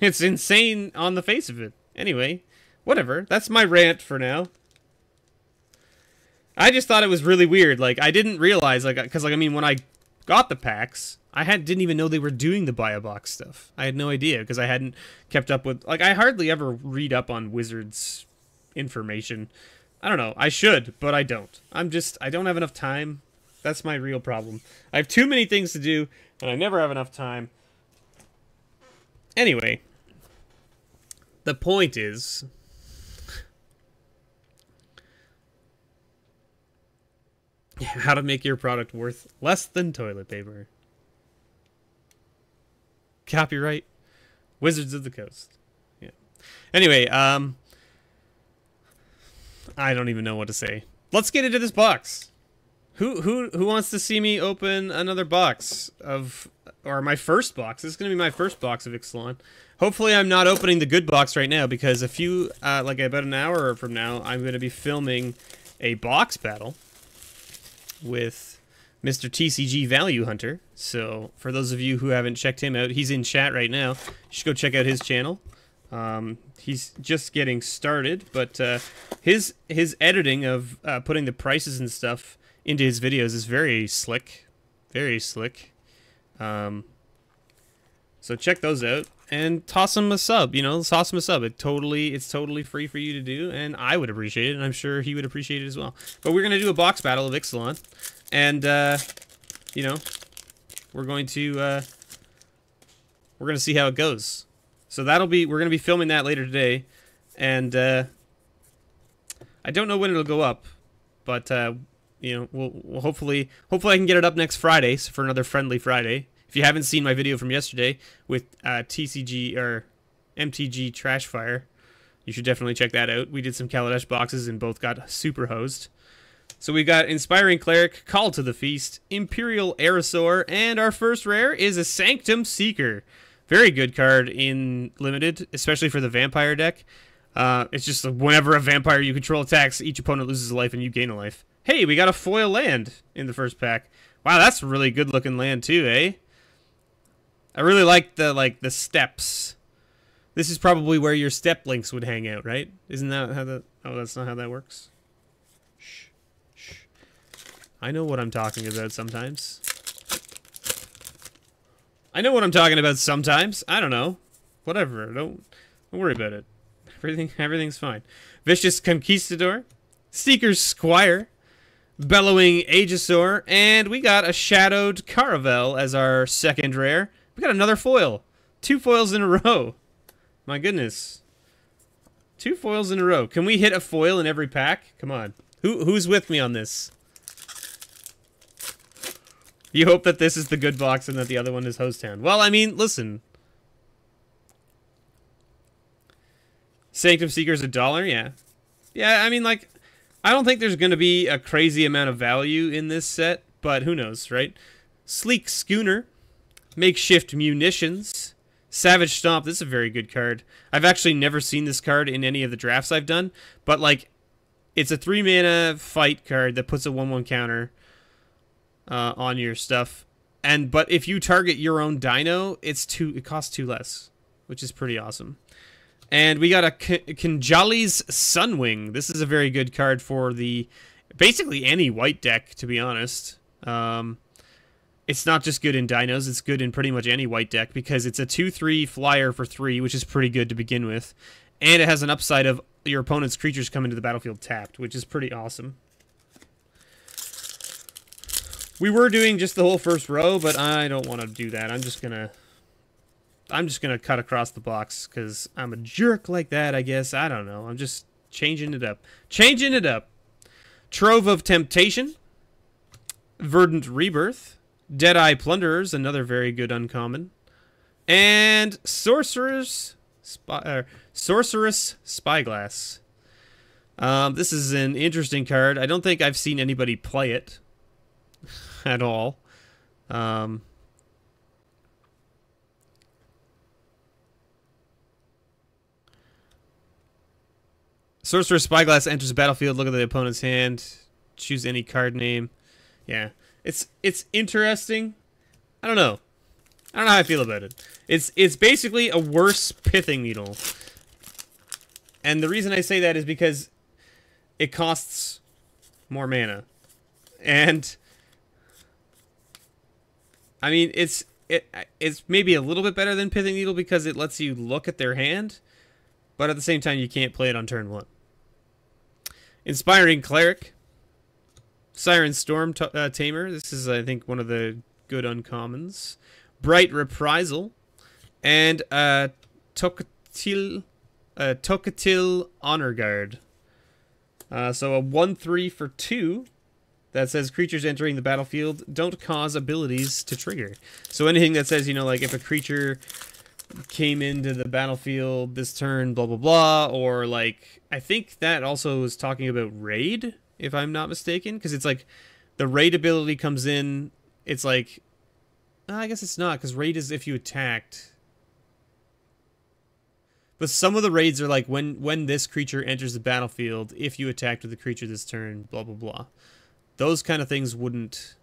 It's insane on the face of it. Anyway, whatever. That's my rant for now. I just thought it was really weird. Like, I didn't realize, like, because, like, I mean, when I got the packs, I didn't even know they were doing the buy-a-box stuff. I had no idea, because I hadn't kept up with... Like, I hardly ever read up on Wizards information. I don't know. I should, but I don't. I don't have enough time. That's my real problem. I have too many things to do, and I never have enough time. Anyway, the point is, how to make your product worth less than toilet paper. Copyright Wizards of the Coast. Yeah. Anyway, I don't even know what to say. Let's get into this box. Who wants to see me open another box of, or my first box? This is going to be my first box of Ixalan. Hopefully I'm not opening the good box right now, because a few, like about an hour from now, I'm going to be filming a box battle with Mr. TCG Value Hunter. So for those of you who haven't checked him out, he's in chat right now. You should go check out his channel. He's just getting started, but his editing of putting the prices and stuff into his videos is very slick. Very slick. So check those out and toss him a sub, you know, toss him a sub. It's totally free for you to do, and I would appreciate it, and I'm sure he would appreciate it as well. But we're going to do a box battle of Ixalan, and, you know, we're going to see how it goes. So we're going to be filming that later today, and, I don't know when it'll go up, but, you know, we'll hopefully I can get it up next Friday, so for another Friendly Friday. If you haven't seen my video from yesterday with TCG or MTG Trashfire, you should definitely check that out. We did some Kaladesh boxes and both got super hosed. So we got Inspiring Cleric, Call to the Feast, Imperial Aerosaur, and our first rare is a Sanctum Seeker. Very good card in Limited, especially for the Vampire deck. It's just whenever a Vampire you control attacks, each opponent loses a life and you gain a life. Hey, we got a foil land in the first pack. Wow, that's a really good looking land too, eh? I really like the steps. This is probably where your step links would hang out, right? Isn't that how that... Oh, that's not how that works. Shh. Shh. I know what I'm talking about sometimes. I know what I'm talking about sometimes. I don't know. Whatever. Don't worry about it. Everything's fine. Vicious Conquistador, Seeker's Squire, Bellowing Aegisaur, and we got a Shadowed Caravel as our second rare. We got another foil. 2 foils in a row. My goodness. 2 foils in a row. Can we hit a foil in every pack? Come on. Who's with me on this? You hope that this is the good box and that the other one is Host Town. Well, I mean, listen. Sanctum Seeker's $1, yeah. Yeah, I mean, like, I don't think there's going to be a crazy amount of value in this set, but who knows, right? Sleek Schooner, Makeshift Munitions, Savage Stomp. This is a very good card. I've actually never seen this card in any of the drafts I've done, but, like, it's a 3-mana fight card that puts a 1/1 counter on your stuff. But if you target your own dino, it costs 2 less, which is pretty awesome. And we got a Kinjali's Sunwing. This is a very good card for basically any white deck, to be honest. It's not just good in dinos, it's good in pretty much any white deck, because it's a 2/3 flyer for 3, which is pretty good to begin with. And it has an upside of your opponent's creatures come into the battlefield tapped, which is pretty awesome. We were doing just the whole first row, but I don't want to do that. I'm just gonna cut across the box, because I'm a jerk like that, I guess. I don't know. I'm just changing it up. Changing it up. Trove of Temptation. Verdant Rebirth. Deadeye Plunderers, another very good uncommon. And Sorceress Spyglass. This is an interesting card. I don't think I've seen anybody play it at all. Sorcerer's Spyglass enters the battlefield. Look at the opponent's hand. Choose any card name. Yeah, it's interesting. I don't know. I don't know how I feel about it. It's basically a worse Pithing Needle. And the reason I say that is because it costs more mana. And I mean, it's maybe a little bit better than Pithing Needle because it lets you look at their hand, but at the same time you can't play it on turn 1. Inspiring Cleric. Siren Storm Tamer. This is, I think, one of the good uncommons. Bright Reprisal. And Tokatil Honor Guard. So a 1/3 for 2 that says creatures entering the battlefield don't cause abilities to trigger. So anything that says, you know, like if a creature came into the battlefield this turn, blah, blah, blah, or like, I think that also is talking about raid, if I'm not mistaken, because it's like the raid ability comes in, it's like, I guess it's not, because raid is if you attacked. But some of the raids are like when this creature enters the battlefield, if you attacked with the creature this turn, blah, blah, blah. Those kind of things wouldn't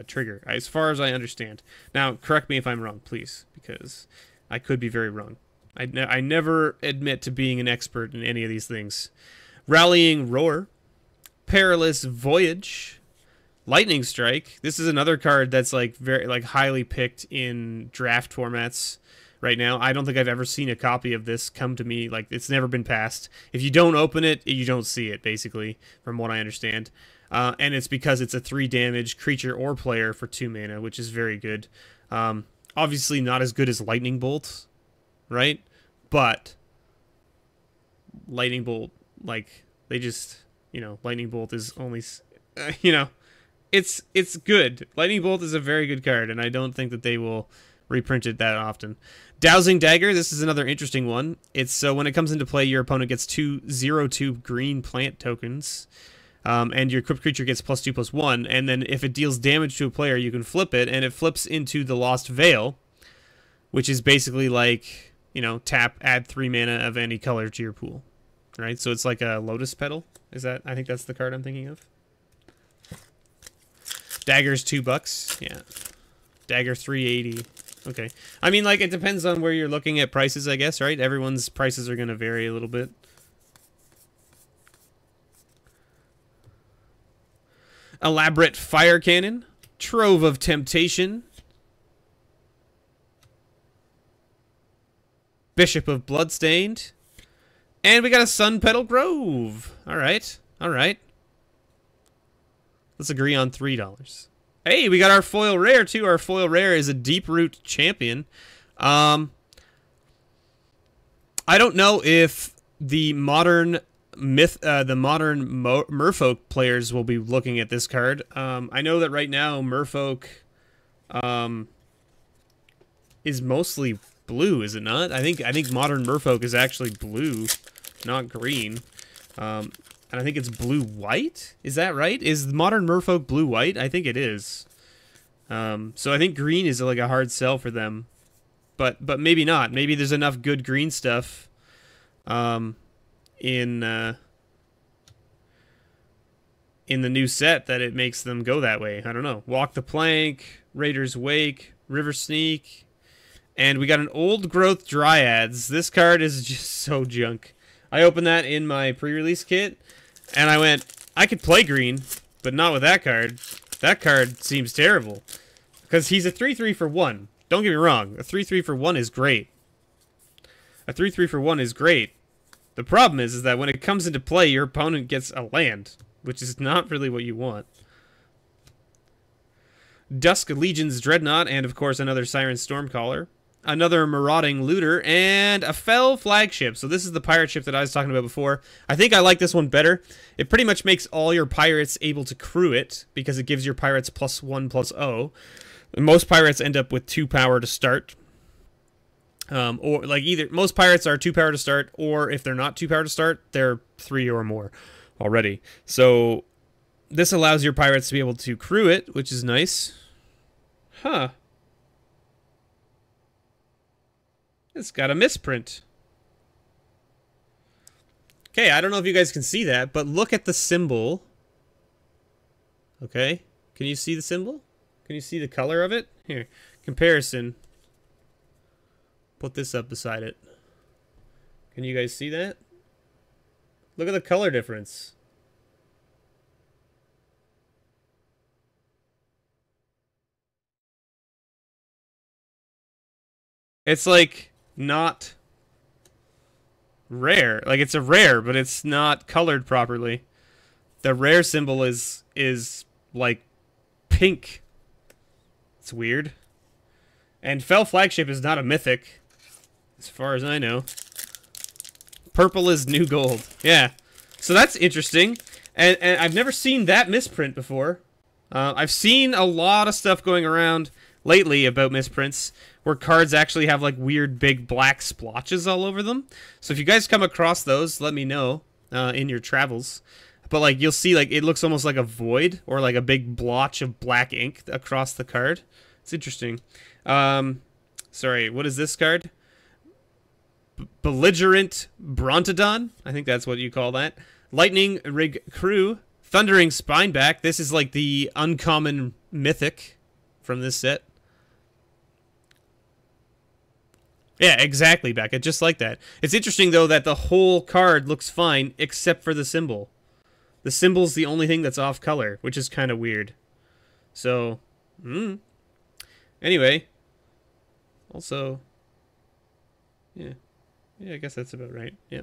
trigger, as far as I understand. Now, correct me if I'm wrong, please, because I could be very wrong. I never admit to being an expert in any of these things. Rallying Roar, Perilous Voyage, Lightning Strike. This is another card that's like very highly picked in draft formats right now. I don't think I've ever seen a copy of this come to me. Like, it's never been passed. If you don't open it, you don't see it, basically, from what I understand. And it's because it's a 3 damage creature or player for 2 mana, which is very good. Obviously not as good as Lightning Bolt, right? But Lightning Bolt, like, they just, you know, Lightning Bolt is only, you know, it's good. Lightning Bolt is a very good card, and I don't think that they will reprint it that often. Dowsing Dagger, this is another interesting one. It's so when it comes into play, your opponent gets 2/0/2 green plant tokens, and your equipped creature gets +2/+1, and then if it deals damage to a player, you can flip it, and it flips into the Lost Veil, which is basically like, you know, tap, add 3 mana of any color to your pool, right? So it's like a Lotus Petal. Is that? I think that's the card I'm thinking of. Dagger's $2. Yeah. Dagger 380. Okay. I mean, like, it depends on where you're looking at prices, I guess, right? Everyone's prices are going to vary a little bit. Elaborate Fire Cannon. Trove of Temptation. Bishop of Bloodstained. And we got a Sun Petal Grove. All right. All right. Let's agree on $3. Hey, we got our foil rare, too. Our foil rare is a Deeproot Champion. I don't know if the modern Merfolk players will be looking at this card. I know that right now Merfolk is mostly blue, is it not? I think modern Merfolk is actually blue, not green. And I think it's blue-white? Is that right? Is modern Merfolk blue-white? I think it is. So I think green is like a hard sell for them. But maybe not. Maybe there's enough good green stuff in the new set that it makes them go that way. I don't know. Walk the Plank, Raider's Wake, River Sneak, and we got an Old Growth Dryads. This card is just so junk. I opened that in my pre-release kit, and I went, I could play green, but not with that card. That card seems terrible. Because he's a 3/3 for 1. Don't get me wrong. A 3/3 for 1 is great. A 3/3 for 1 is great. The problem is that when it comes into play, your opponent gets a land, which is not really what you want. Dusk Legion's Dreadnought, and of course another Siren Stormcaller. Another Marauding Looter, and a Fell Flagship. So this is the pirate ship that I was talking about before. I think I like this one better. It pretty much makes all your pirates able to crew it, because it gives your pirates +1/+0. Most pirates end up with 2 power to start. Or like either most pirates are 2 power to start, or if they're not 2 power to start, they're 3 or more already. So this allows your pirates to be able to crew it, which is nice. Huh. It's got a misprint. Okay, I don't know if you guys can see that, but look at the symbol. Okay, can you see the symbol? Can you see the color of it? Here, comparison. Put this up beside it. Can you guys see that? Look at the color difference. It's like not rare. Like, it's a rare, but it's not colored properly. The rare symbol is like pink. It's weird. And Fell Flagship is not a mythic, as far as I know. Purple is new gold. Yeah. So that's interesting. And I've never seen that misprint before. I've seen a lot of stuff going around lately about misprints where cards actually have like weird big black splotches all over them. So if you guys come across those, let me know in your travels. But like you'll see like it looks almost like a void or like a big blotch of black ink across the card. It's interesting. Sorry, what is this card? Belligerent Brontodon? I think that's what you call that. Lightning Rig Crew. Thundering Spineback. This is like the uncommon mythic from this set. Yeah, exactly, Becca. Just like that. It's interesting, though, that the whole card looks fine except for the symbol. The symbol's the only thing that's off color, which is kind of weird. So, anyway. Also, yeah, I guess that's about right. Yeah.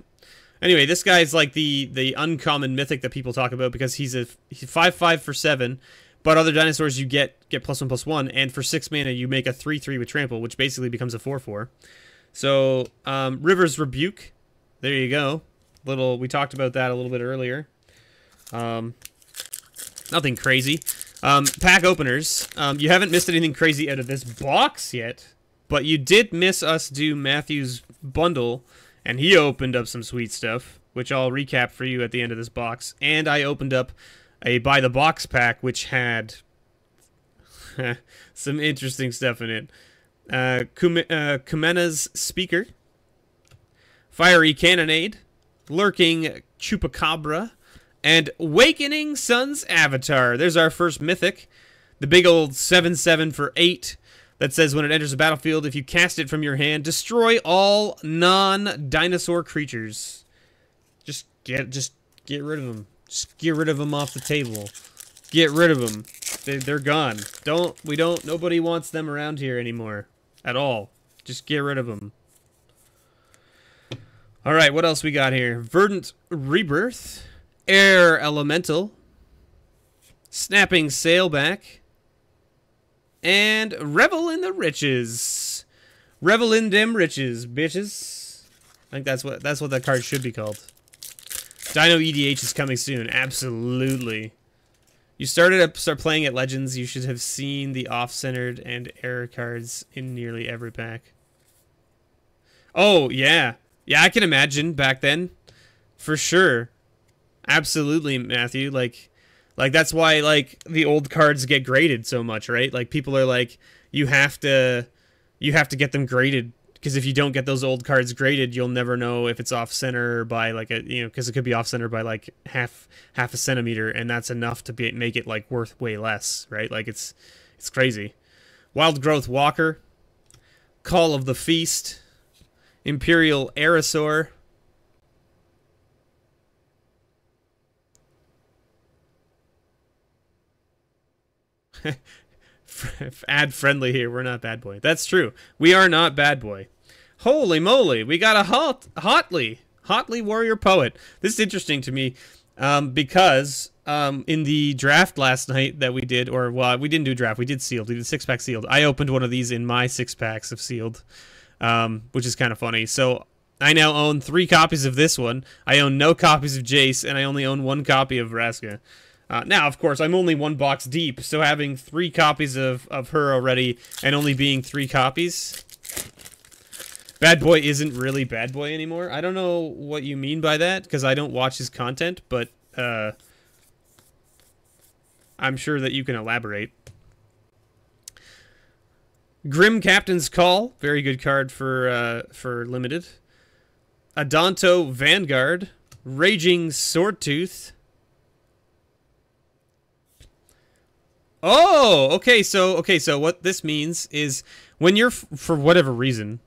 Anyway, this guy's like the uncommon mythic that people talk about because he's 5/5 for 7, but other dinosaurs you get +1/+1, and for 6 mana you make a 3/3 with trample, which basically becomes a 4/4. So River's Rebuke, there you go. We talked about that a little bit earlier. Nothing crazy. Pack openers. You haven't missed anything crazy out of this box yet, but you did miss us do Matthew's bundle. And he opened up some sweet stuff, which I'll recap for you at the end of this box. And I opened up a Buy the Box pack, which had some interesting stuff in it. Kumena's Speaker, Fiery Cannonade, Lurking Chupacabra, and Wakening Sun's Avatar. There's our first mythic. The big old 7/7 for 8. That says when it enters the battlefield, if you cast it from your hand, destroy all non-dinosaur creatures. Just get rid of them. Just get rid of them off the table. Get rid of them. They're gone. Nobody wants them around here anymore. At all. Just get rid of them. Alright, what else we got here? Verdant Rebirth. Air Elemental. Snapping Sailback. And Revel in the Riches. Revel in them riches, bitches. I think that's what that card should be called. Dino EDH is coming soon. Absolutely. You start playing at Legends, you should have seen the off-centered and error cards in nearly every pack. Oh, yeah. Yeah, I can imagine back then. For sure. Absolutely, Matthew. Like that's why like the old cards get graded so much, right? Like people are like you have to get them graded because if you don't get those old cards graded, you'll never know if it's off center by like because it could be off center by like half a centimeter, and that's enough to make it like worth way less, right? Like it's crazy. Wild Growth Walker, Call of the Feast, Imperial Aerosaur. Ad friendly here. We're not Bad Boy. That's true. We are not Bad Boy. Holy moly. We got a Hotly Warrior Poet. This is interesting to me because in the draft last night that we did, or well, we didn't do draft. We did sealed. We did 6-pack sealed. I opened one of these in my 6-packs of sealed, which is kind of funny. So I now own 3 copies of this one. I own no copies of Jace, and I only own 1 copy of Vraska. Now, of course, I'm only 1 box deep, so having 3 copies of her already and only being 3 copies, Bad Boy isn't really Bad Boy anymore. I don't know what you mean by that, because I don't watch his content, but I'm sure that you can elaborate. Grim Captain's Call, very good card for Limited. Adonto Vanguard, Raging Swordtooth. Oh, okay, so what this means is when you're, for whatever reason,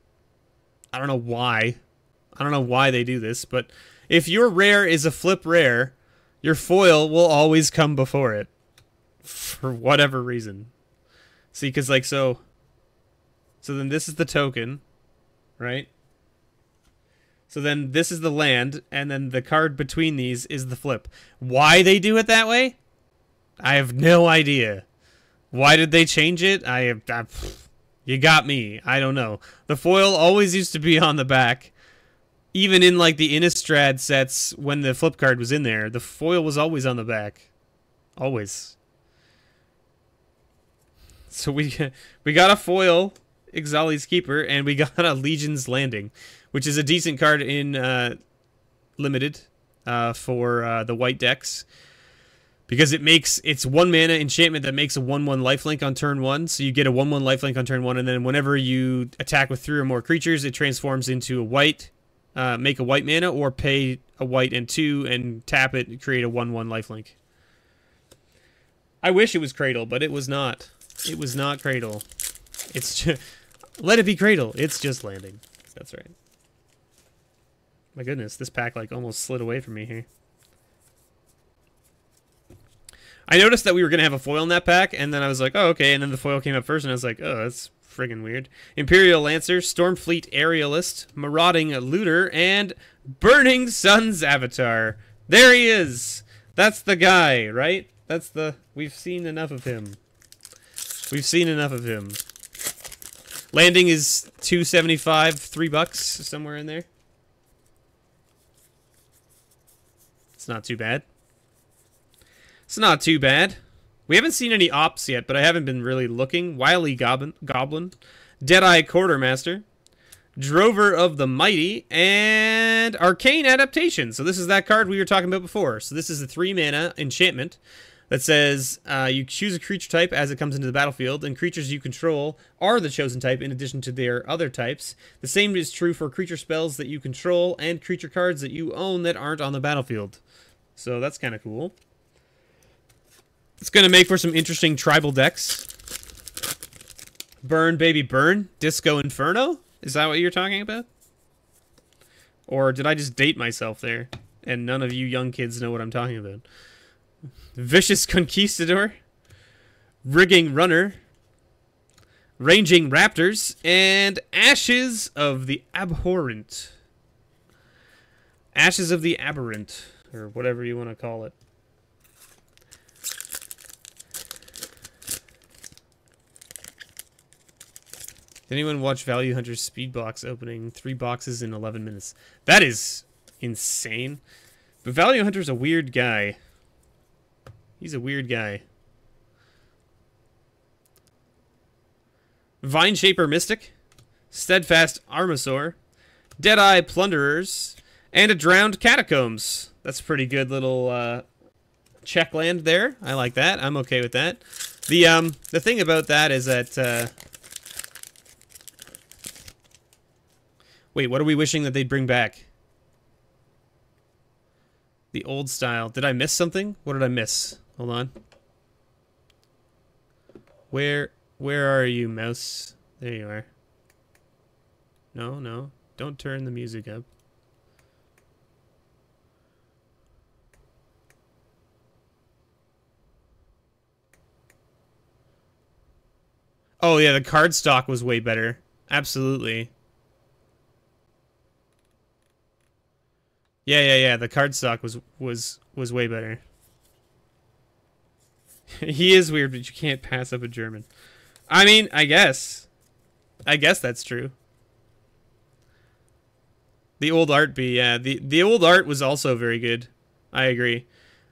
I don't know why they do this, but if your rare is a flip rare, your foil will always come before it, for whatever reason. See, because, like, so then this is the token, right? So then this is the land, and then the card between these is the flip. Why they do it that way? I have no idea. Why did they change it? You got me. I don't know. The foil always used to be on the back. Even in like the Innistrad sets, when the flip card was in there, the foil was always on the back. Always. So we got a foil Ixalan's Keeper, and we got a Legion's Landing, which is a decent card in Limited for the white decks. Because it's 1 mana enchantment that makes a 1/1 lifelink on turn 1. So you get a 1/1 lifelink on turn 1, and then whenever you attack with 3 or more creatures, it transforms into a white, make a white mana, or pay a white and 2 and tap it and create a 1/1 lifelink. I wish it was Cradle, but it was not. It was not Cradle. It's just, let it be Cradle. It's just Landing. That's right. My goodness, this pack like almost slid away from me here. I noticed that we were going to have a foil in that pack, and then I was like, oh, okay, and then the foil came up first, and I was like, oh, that's friggin' weird. Imperial Lancer, Stormfleet Aerialist, Marauding Looter, and Burning Sun's Avatar. There he is! That's the guy, right? That's the... We've seen enough of him. We've seen enough of him. Landing is $2.75, $3, somewhere in there. It's not too bad. It's not too bad. We haven't seen any ops yet, but I haven't been really looking. Wily Goblin, Deadeye Quartermaster, Drover of the Mighty, and Arcane Adaptation. So this is that card we were talking about before. So this is a 3 mana enchantment that says you choose a creature type as it comes into the battlefield, and creatures you control are the chosen type in addition to their other types. The same is true for creature spells that you control and creature cards that you own that aren't on the battlefield. So that's kind of cool. It's going to make for some interesting tribal decks. Burn, baby, burn. Disco Inferno? Is that what you're talking about? Or did I just date myself there? And none of you young kids know what I'm talking about. Vicious Conquistador. Rigging Runner. Ranging Raptors. And Ashes of the Abhorrent. Ashes of the Aberrant. Or whatever you want to call it. Did anyone watch Value Hunter's speed box opening? 3 boxes in 11 minutes. That is insane. But Value Hunter's a weird guy. He's a weird guy. Vine Shaper Mystic, Steadfast Armasaur, Deadeye Plunderers, and a Drowned Catacombs. That's a pretty good little check land there. I like that. I'm okay with that. The thing about that is that wait, what are we wishing that they'd bring back? The old style. Did I miss something? What did I miss? Hold on. Where are you, mouse? There you are. No, no. Don't turn the music up. Oh, yeah, the card stock was way better. Absolutely. Yeah. The card stock was way better. He is weird, but you can't pass up a German. I mean, I guess that's true. The old art yeah. The old art was also very good. I agree.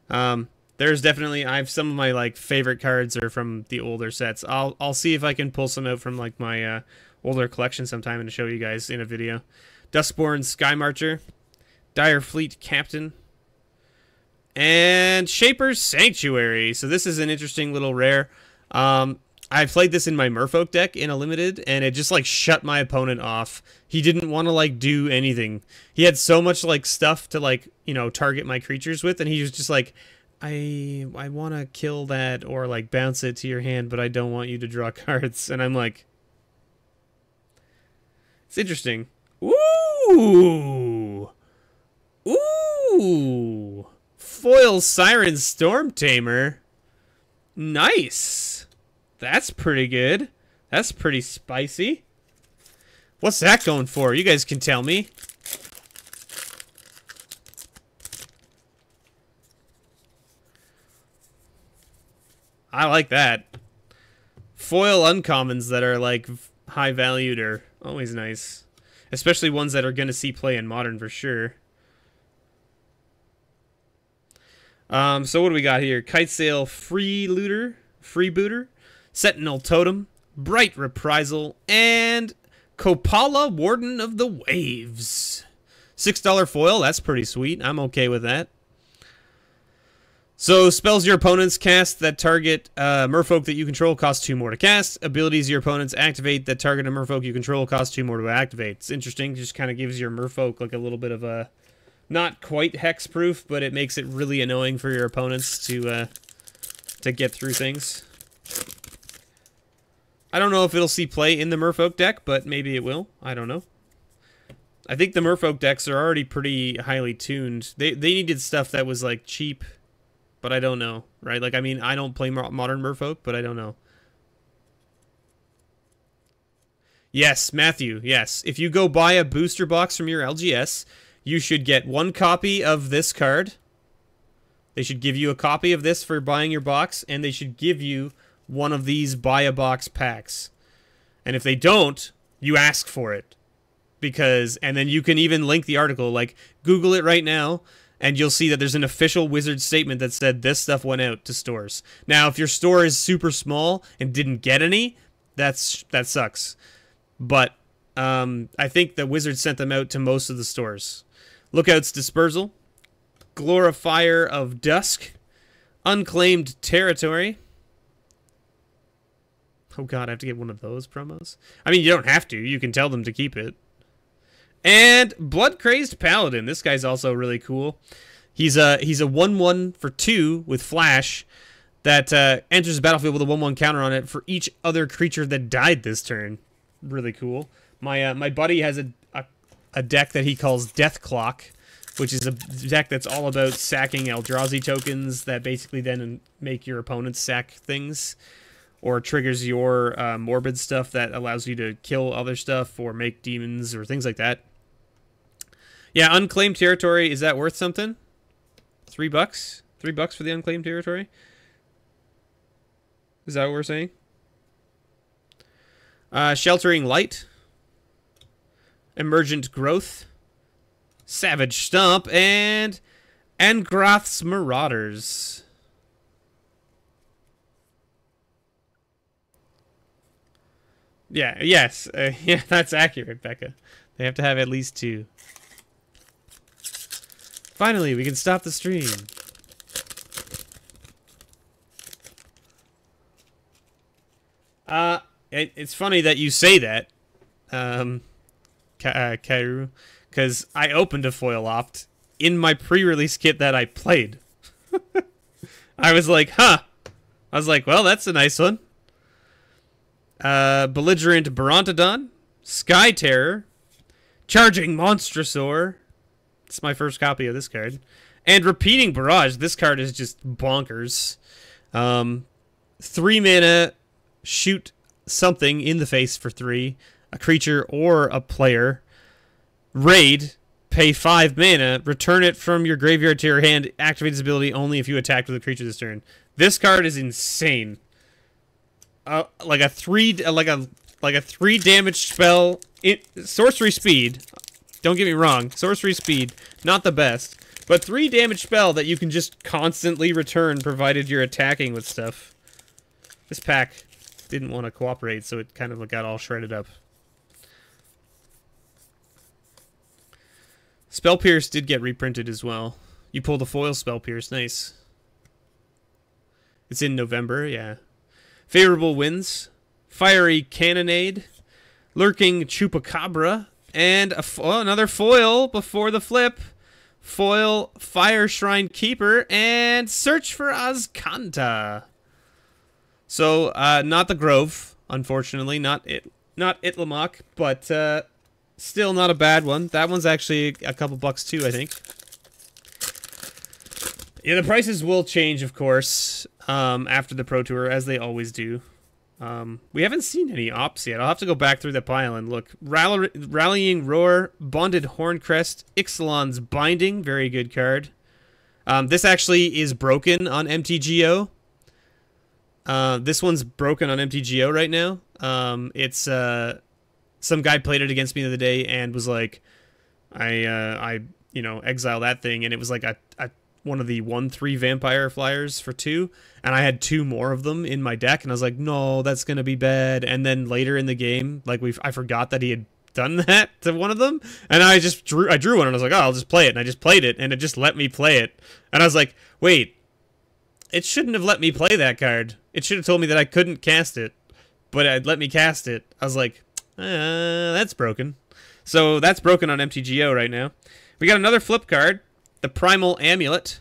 There's definitely some of my like favorite cards are from the older sets. I'll see if I can pull some out from like my older collection sometime and show you guys in a video. Duskborn Sky Marcher. Dire Fleet Captain, and Shaper's Sanctuary. So this is an interesting little rare. I played this in my Merfolk deck in a limited, and it just like shut my opponent off. He didn't want to like do anything. He had so much like stuff to like, you know, target my creatures with, and he was just like, I want to kill that or like bounce it to your hand, but I don't want you to draw cards. And I'm like, it's interesting. Ooh. Ooh, Foil Siren Storm Tamer. Nice. That's pretty good. That's pretty spicy. What's that going for? You guys can tell me. I like that. Foil uncommons that are like high valued are always nice. Especially ones that are going to see play in Modern for sure. So what do we got here? Kitesail Freebooter, Sentinel Totem, Bright Reprisal, and Kopala, Warden of the Waves. $6 foil, that's pretty sweet. I'm okay with that. So, spells your opponents cast that target merfolk that you control cost 2 more to cast. Abilities your opponents activate that target a merfolk you control cost 2 more to activate. It's interesting, just kind of gives your merfolk like a little bit of a... Not quite hexproof, but it makes it really annoying for your opponents to get through things. I don't know if it'll see play in the merfolk deck, but maybe it will. I don't know. I think the merfolk decks are already pretty highly tuned. They needed stuff that was like cheap... But I don't know, right? Like, I mean, I don't play Modern Merfolk, but I don't know. Yes, Matthew, yes. If you go buy a booster box from your LGS, you should get 1 copy of this card. They should give you a copy of this for buying your box, and they should give you one of these buy-a-box packs. And if they don't, you ask for it. And then you can even link the article. Like, Google it right now. And you'll see that there's an official Wizard statement that said this stuff went out to stores. Now, if your store is super small and didn't get any, that sucks. But I think the Wizard sent them out to most of the stores. Lookout's Dispersal, Glorifier of Dusk, Unclaimed Territory. Oh god, I have to get one of those promos? I mean, you don't have to. You can tell them to keep it. And Blood Crazed Paladin. This guy's also really cool. He's a 1/1 for 2 with Flash that enters the battlefield with a 1/1 counter on it for each other creature that died this turn. Really cool. My buddy has a deck that he calls Death Clock, which is a deck that's all about sacking Eldrazi tokens that basically then make your opponents sack things, or triggers your morbid stuff that allows you to kill other stuff or make demons or things like that. Yeah, Unclaimed Territory, is that worth something? $3? $3 for the Unclaimed Territory? Is that what we're saying? Sheltering Light, Emergent Growth, Savage Stomp, and Angrath's Marauders. Yeah, yes. Yeah, that's accurate, Becca. They have to have at least 2. Finally, we can stop the stream. It's funny that you say that, Kairu, because I opened a foil opt in my pre-release kit that I played. I was like, huh. I was like, well, that's a nice one. Belligerent Barontodon, Sky Terror, Charging Monstrosaur. It's my first copy of this card. And Repeating Barrage. This card is just bonkers. 3 mana, shoot something in the face for 3. A creature or a player. Raid, pay 5 mana, return it from your graveyard to your hand, activate its ability only if you attack with a creature this turn. This card is insane. Like a 3 damage spell. Sorcery speed. Don't get me wrong. Sorcery speed, not the best. But 3 damage spell that you can just constantly return provided you're attacking with stuff. This pack didn't want to cooperate, so it kind of got all shredded up. Spell Pierce did get reprinted as well. You pulled a foil Spell Pierce, nice. It's in November, yeah. Favorable Winds, Fiery Cannonade, Lurking Chupacabra, and another foil before the flip. Foil Fire Shrine Keeper, and Search for Azcanta. So, not the Grove, unfortunately, not Itlamok, but still not a bad one. That one's actually a couple bucks too, I think. Yeah, the prices will change, of course, after the Pro Tour, as they always do. We haven't seen any ops yet. I'll have to go back through the pile and look. Rallying Roar, Bonded Horncrest, Ixalan's Binding, very good card. This actually is broken on MTGO. This one's broken on MTGO right now. It's some guy played it against me the other day and was like, I exile that thing, and it was like a one of the 1/3 vampire flyers for 2, and I had 2 more of them in my deck, and I was like, no, that's gonna be bad. And then later in the game, like I forgot that he had done that to one of them, and I drew one, and I was like, oh, I'll just play it, and I just played it, and it just let me play it, and I was like, wait, it shouldn't have let me play that card. It should have told me that I couldn't cast it, but it let me cast it. I was like, that's broken. So that's broken on MTGO right now. We got another flip card, the Primal Amulet.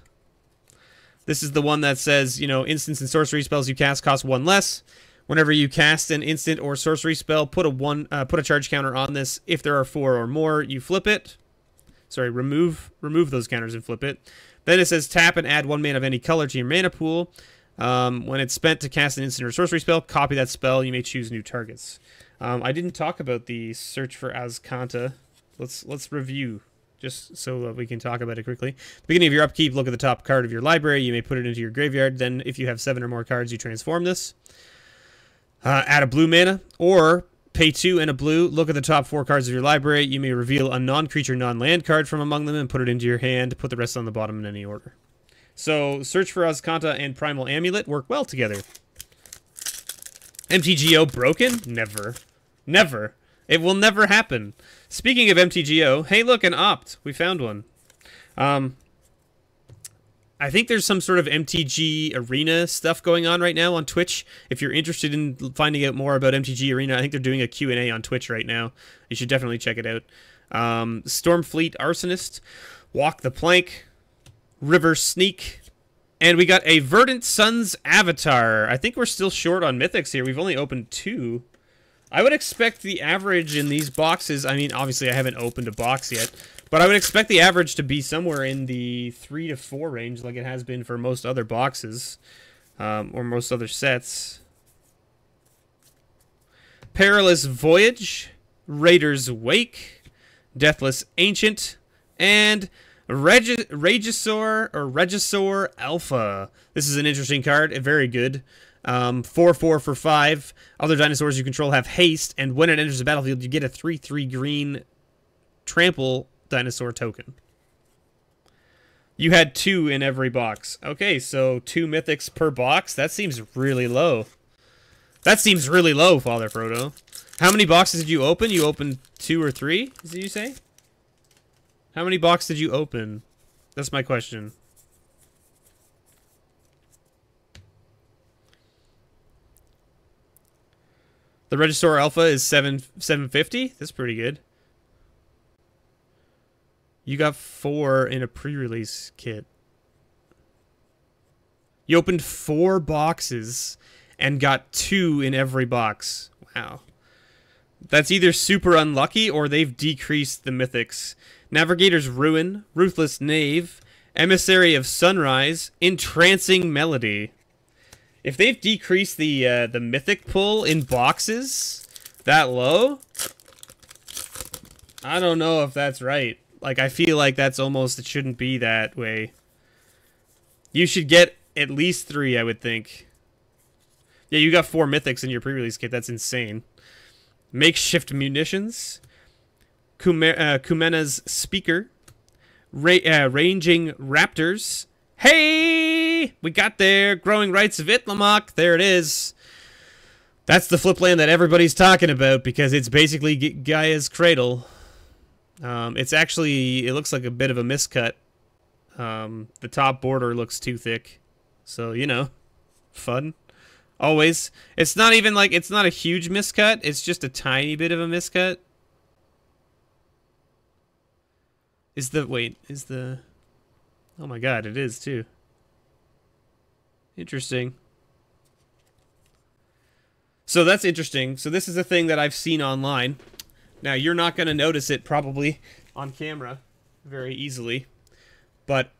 This is the one that says, instants and sorcery spells you cast cost 1 less. Whenever you cast an instant or sorcery spell, put a charge counter on this. If there are 4 or more, you flip it. Sorry, remove those counters and flip it. Then it says tap and add 1 mana of any color to your mana pool. When it's spent to cast an instant or sorcery spell, copy that spell. You may choose new targets. I didn't talk about the search for Azcanta. Let's review, just so we can talk about it quickly. At the beginning of your upkeep, look at the top card of your library. You may put it into your graveyard. Then, if you have 7 or more cards, you transform this. Add a blue mana, or pay 2 and a blue. Look at the top 4 cards of your library. You may reveal a non-creature, non-land card from among them and put it into your hand. Put the rest on the bottom in any order. So, Search for Azcanta and Primal Amulet work well together. MTGO broken? Never. Never. It will never happen. Speaking of MTGO, hey look, an Opt. We found one. I think there's some sort of MTG Arena stuff going on right now on Twitch. If you're interested in finding out more about MTG Arena, I think they're doing a Q&A on Twitch right now. You should definitely check it out. Stormfleet Arsonist, Walk the Plank, River Sneak, and we got a Verdant Sun's Avatar. I think we're still short on Mythics here. We've only opened 2. I would expect the average in these boxes, I mean, obviously I haven't opened a box yet, but I would expect the average to be somewhere in the 3 to 4 range like it has been for most other boxes, or most other sets. Perilous Voyage, Raider's Wake, Deathless Ancient, and Regisaur Alpha. This is an interesting card, very good. 4/4 for 5. Other dinosaurs you control have haste, and when it enters the battlefield, you get a 3/3 green trample dinosaur token. You had 2 in every box. Okay, so 2 mythics per box? That seems really low. That seems really low, Father Frodo. How many boxes did you open? You opened 2 or 3, did you say? How many boxes did you open? That's my question. The Regisaur Alpha is 750. That's pretty good. You got 4 in a pre-release kit. You opened 4 boxes and got 2 in every box. Wow. That's either super unlucky or they've decreased the mythics. Navigator's Ruin, Ruthless Knave, Emissary of Sunrise, Entrancing Melody. If they've decreased the mythic pull in boxes that low, I don't know if that's right. Like, I feel like that's almost, it shouldn't be that way. You should get at least 3, I would think. Yeah, you got 4 mythics in your pre-release kit. That's insane. Makeshift Munitions, Kumena's Speaker, Ranging Raptors. Hey! We got there. Growing Rights of Itlamok. There it is. That's the flip land that everybody's talking about because it's basically Gaia's Cradle. It's actually, it looks like a bit of a miscut. The top border looks too thick. So, you know, fun. Always. It's not even like, it's not a huge miscut. It's just a tiny bit of a miscut. Oh my god, it is too. Interesting. So that's interesting. So this is a thing that I've seen online. Now, you're not going to notice it probably on camera very easily. But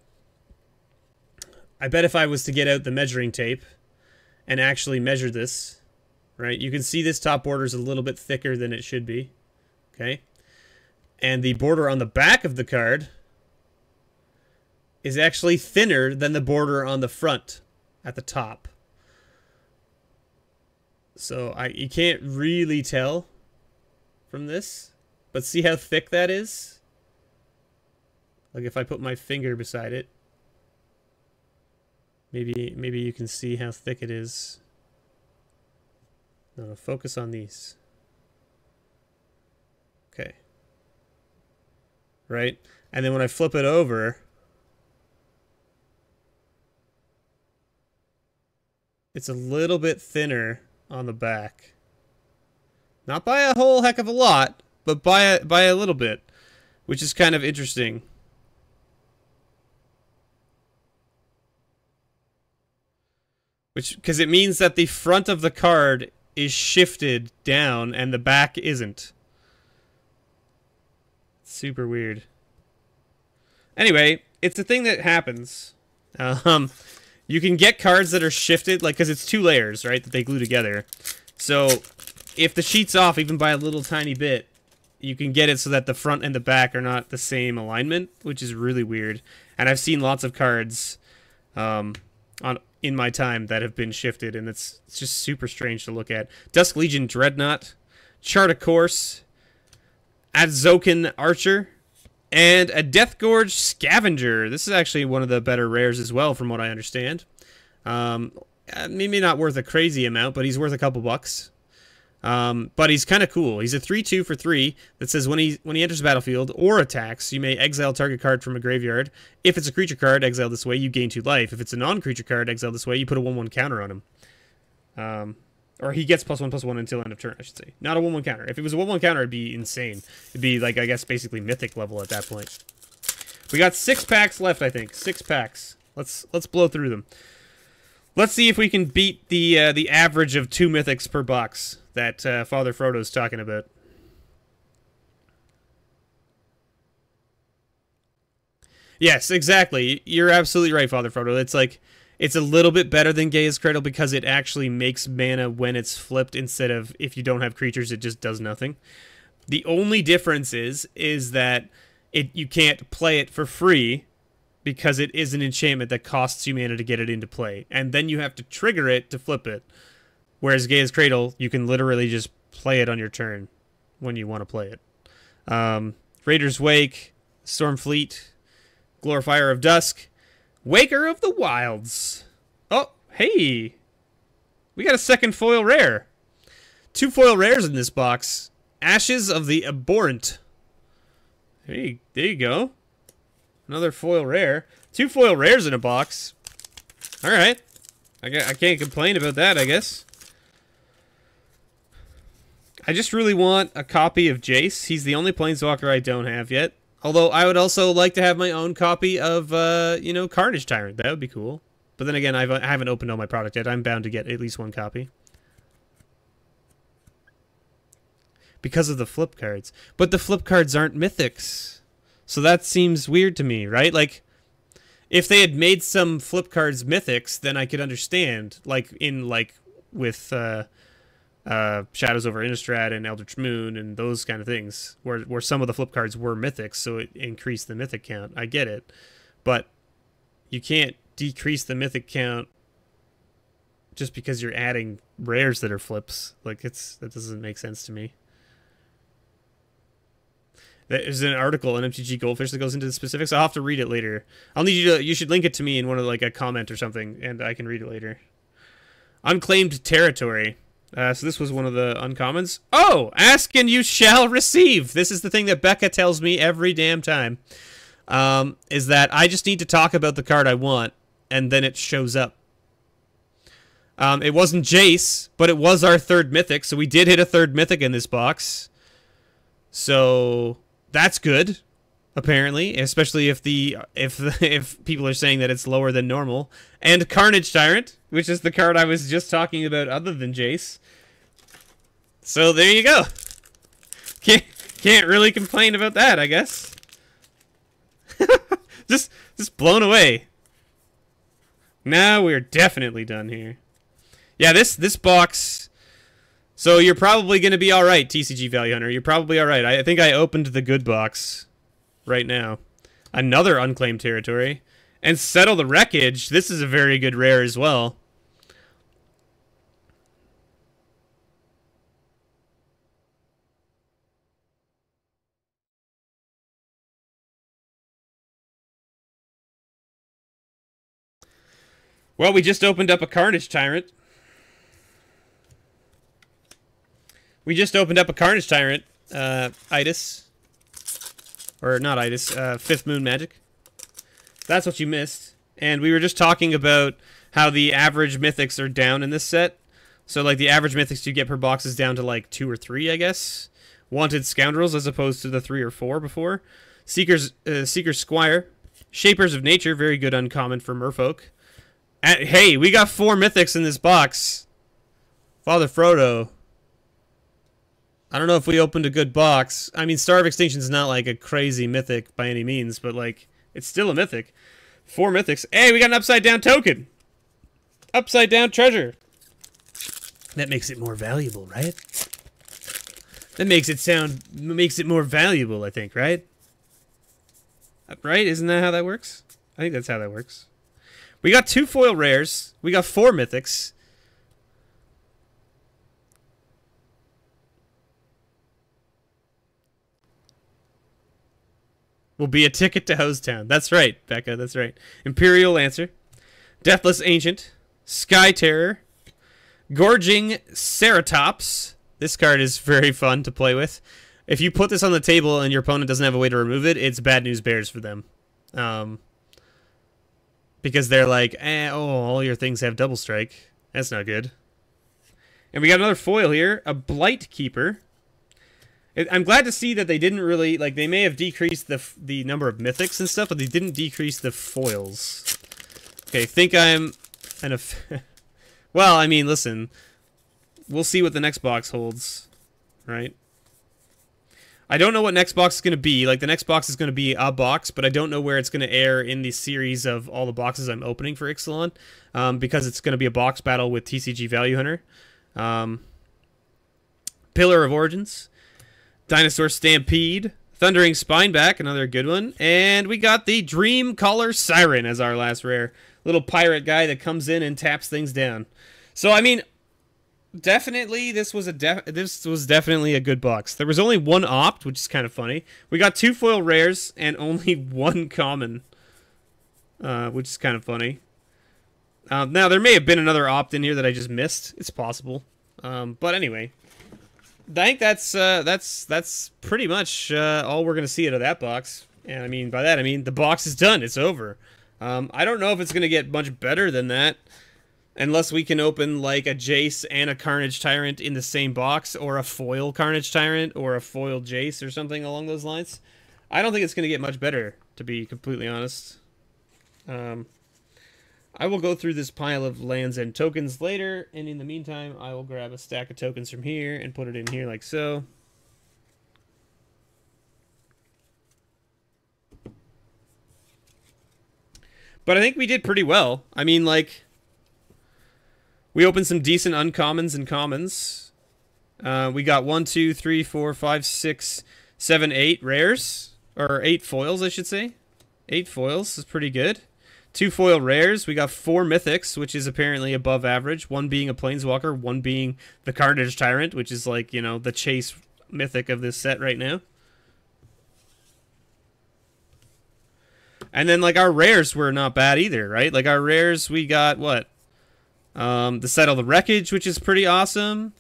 I bet if I was to get out the measuring tape and actually measure this, right, you can see this top border is a little bit thicker than it should be. Okay? And the border on the back of the card is actually thinner than the border on the front at the top. So you can't really tell from this, but see how thick that is? Like if I put my finger beside it, maybe you can see how thick it is. No, focus on these. Okay. Right? And then when I flip it over, it's a little bit thinner on the back. Not by a whole heck of a lot, but by a little bit, which is kind of interesting. Because it means that the front of the card is shifted down and the back isn't. Super weird. Anyway, it's a thing that happens. You can get cards that are shifted, like, because it's 2 layers, right, that they glue together. So if the sheet's off even by a little tiny bit, you can get it so that the front and the back are not the same alignment, which is really weird. And I've seen lots of cards in my time that have been shifted, and it's just super strange to look at. Dusk Legion Dreadnought, Chart a Course, Adzokin Archer, and a Deathgorge Scavenger. This is actually one of the better rares as well, from what I understand. Maybe not worth a crazy amount, but he's worth a couple bucks. But he's kind of cool. He's a 3/2 for 3 that says when he enters the battlefield or attacks, you may exile target card from a graveyard. If it's a creature card, exile this way, you gain 2 life. If it's a non-creature card, exile this way, you put a 1/1 counter on him. Or he gets +1/+1 until end of turn, I should say. Not a 1/1 counter. If it was a 1/1 counter, it'd be insane. It'd be, like, I guess, basically mythic level at that point. We got 6 packs left, I think. 6 packs. Let's blow through them. Let's see if we can beat the average of 2 mythics per box that Father Frodo's talking about. Yes, exactly. You're absolutely right, Father Frodo. It's like, it's a little bit better than Gaia's Cradle because it actually makes mana when it's flipped instead of if you don't have creatures, it just does nothing. The only difference is that you can't play it for free because it is an enchantment that costs you mana to get it into play. And then you have to trigger it to flip it. Whereas Gaia's Cradle, you can literally just play it on your turn when you want to play it. Raider's Wake, Stormfleet, Glorifier of Dusk, Waker of the Wilds. Oh, hey! We got a second foil rare. 2 foil rares in this box. Ashes of the Abhorrent. Hey, there you go. Another foil rare. 2 foil rares in a box. Alright. I can't complain about that, I guess. I just really want a copy of Jace. He's the only Planeswalker I don't have yet. Although I would also like to have my own copy of, Carnage Tyrant. That would be cool. But then again, I haven't opened all my product yet. I'm bound to get at least 1 copy. Because of the flip cards. But the flip cards aren't mythics. So that seems weird to me, right? Like, if they had made some flip cards mythics, then I could understand. With Shadows over Innistrad and Eldritch Moon and those kind of things, where some of the flip cards were mythics, so it increased the mythic count. I get it, but you can't decrease the mythic count just because you're adding rares that are flips. Like, that doesn't make sense to me. There's an article on MTG Goldfish that goes into the specifics. I'll have to read it later. I'll need you should link it to me in one of a comment or something, and I can read it later. Unclaimed Territory. So this was one of the uncommons. Oh! Ask and you shall receive! This is the thing that Becca tells me every damn time. Is that I just need to talk about the card I want, and then it shows up. It wasn't Jace, but it was our 3rd mythic, so we did hit a 3rd mythic in this box. So that's good, apparently, especially if people are saying that it's lower than normal. And Carnage Tyrant, which is the card I was just talking about other than Jace. So there you go. Can't really complain about that, I guess. just blown away. Now we're definitely done here. Yeah, this box. So you're probably going to be all right, TCG Value Hunter. You're probably all right. I think I opened the good box right now. Another Unclaimed Territory. And Settle the Wreckage. This is a very good rare as well. Well, we just opened up a Carnage Tyrant. Itis. Or not Itis, Fifth Moon Magic. That's what you missed. And we were just talking about how the average mythics are down in this set. So, like, the average mythics you get per box is down to, like, 2 or 3, I guess. Wanted Scoundrels as opposed to the 3 or 4 before. Seeker's Squire. Shapers of Nature, very good uncommon for Merfolk. And, hey, we got 4 mythics in this box. Father Frodo. I don't know if we opened a good box. I mean, Star of Extinction's not like a crazy mythic by any means, but like, it's still a mythic. 4 mythics. Hey, we got an upside down token. Upside down treasure. That makes it more valuable, right? That makes it more valuable, I think, right? Right? Isn't that how that works? I think that's how that works. We got 2 foil rares. We got 4 mythics. Will be a ticket to Hosetown. That's right, Becca, that's right. Imperial Lancer, Deathless Ancient, Sky Terror, Gorging Ceratops. This card is very fun to play with. If you put this on the table and your opponent doesn't have a way to remove it, it's bad news bears for them. Because they're like, all your things have double strike. That's not good. And we got another foil here, a Blight Keeper. I'm glad to see that they didn't really, like, they may have decreased the number of mythics and stuff, but they didn't decrease the foils. Okay, think I'm well, I mean, listen, we'll see what the next box holds, right? I don't know what next box is going to be. Like, the next box is going to be a box, but I don't know where it's going to air in the series of all the boxes I'm opening for Ixalan, because it's going to be a box battle with TCG Value Hunter. Pillar of Origins. Dinosaur Stampede, Thundering Spineback, another good one, and we got the Dreamcaller Siren as our last rare. Little pirate guy that comes in and taps things down. So, I mean, definitely this was definitely a good box. There was only 1 opt, which is kind of funny. We got 2 foil rares and only 1 common, which is kind of funny. Now, there may have been another opt in here that I just missed. It's possible. But anyway, I think that's pretty much all we're going to see out of that box. And I mean, by that I mean the box is done. It's over. I don't know if it's going to get much better than that, unless we can open like a Jace and a Carnage Tyrant in the same box, or a foil Carnage Tyrant, or a foil Jace, or something along those lines. I don't think it's going to get much better, to be completely honest. I will go through this pile of lands and tokens later, and in the meantime, I will grab a stack of tokens from here and put it in here like so. But I think we did pretty well. I mean, like, we opened some decent uncommons and commons. We got 1, 2, 3, 4, 5, 6, 7, 8 rares. Or 8 foils, I should say. 8 foils is pretty good. 2 foil rares. We got 4 mythics, which is apparently above average. 1 being a Planeswalker, 1 being the Carnage Tyrant, which is like, you know, the chase mythic of this set right now. And then, like, our rares were not bad either, right? Like, our rares, we got, what? The Settle the Wreckage, which is pretty awesome.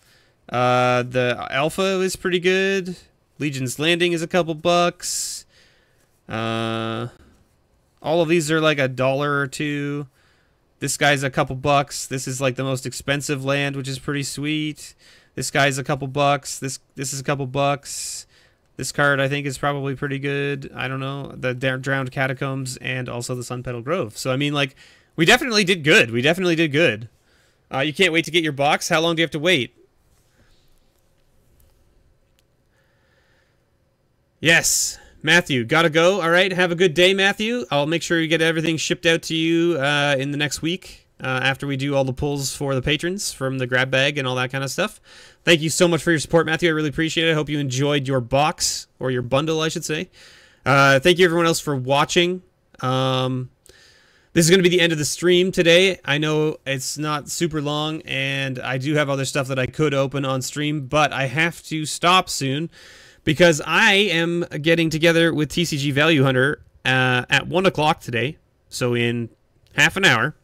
The Alpha is pretty good. Legion's Landing is a couple bucks. All of these are like $1 or $2. This guy's a couple bucks. This is like the most expensive land, which is pretty sweet. This guy's a couple bucks. This is a couple bucks. This card, I think, is probably pretty good. I don't know. The Drowned Catacombs and also the Sunpetal Grove. So, I mean, like, we definitely did good. We definitely did good. You can't wait to get your box? How long do you have to wait? Yes. Matthew, gotta go. All right, have a good day, Matthew. I'll make sure you get everything shipped out to you in the next week after we do all the pulls for the patrons from the grab bag and all that kind of stuff. Thank you so much for your support, Matthew. I really appreciate it. I hope you enjoyed your box, or your bundle, I should say. Thank you, everyone else, for watching. This is going to be the end of the stream today. I know it's not super long, and I do have other stuff that I could open on stream, but I have to stop soon, because I am getting together with TCG Value Hunter at 1 o'clock today, so in half an hour,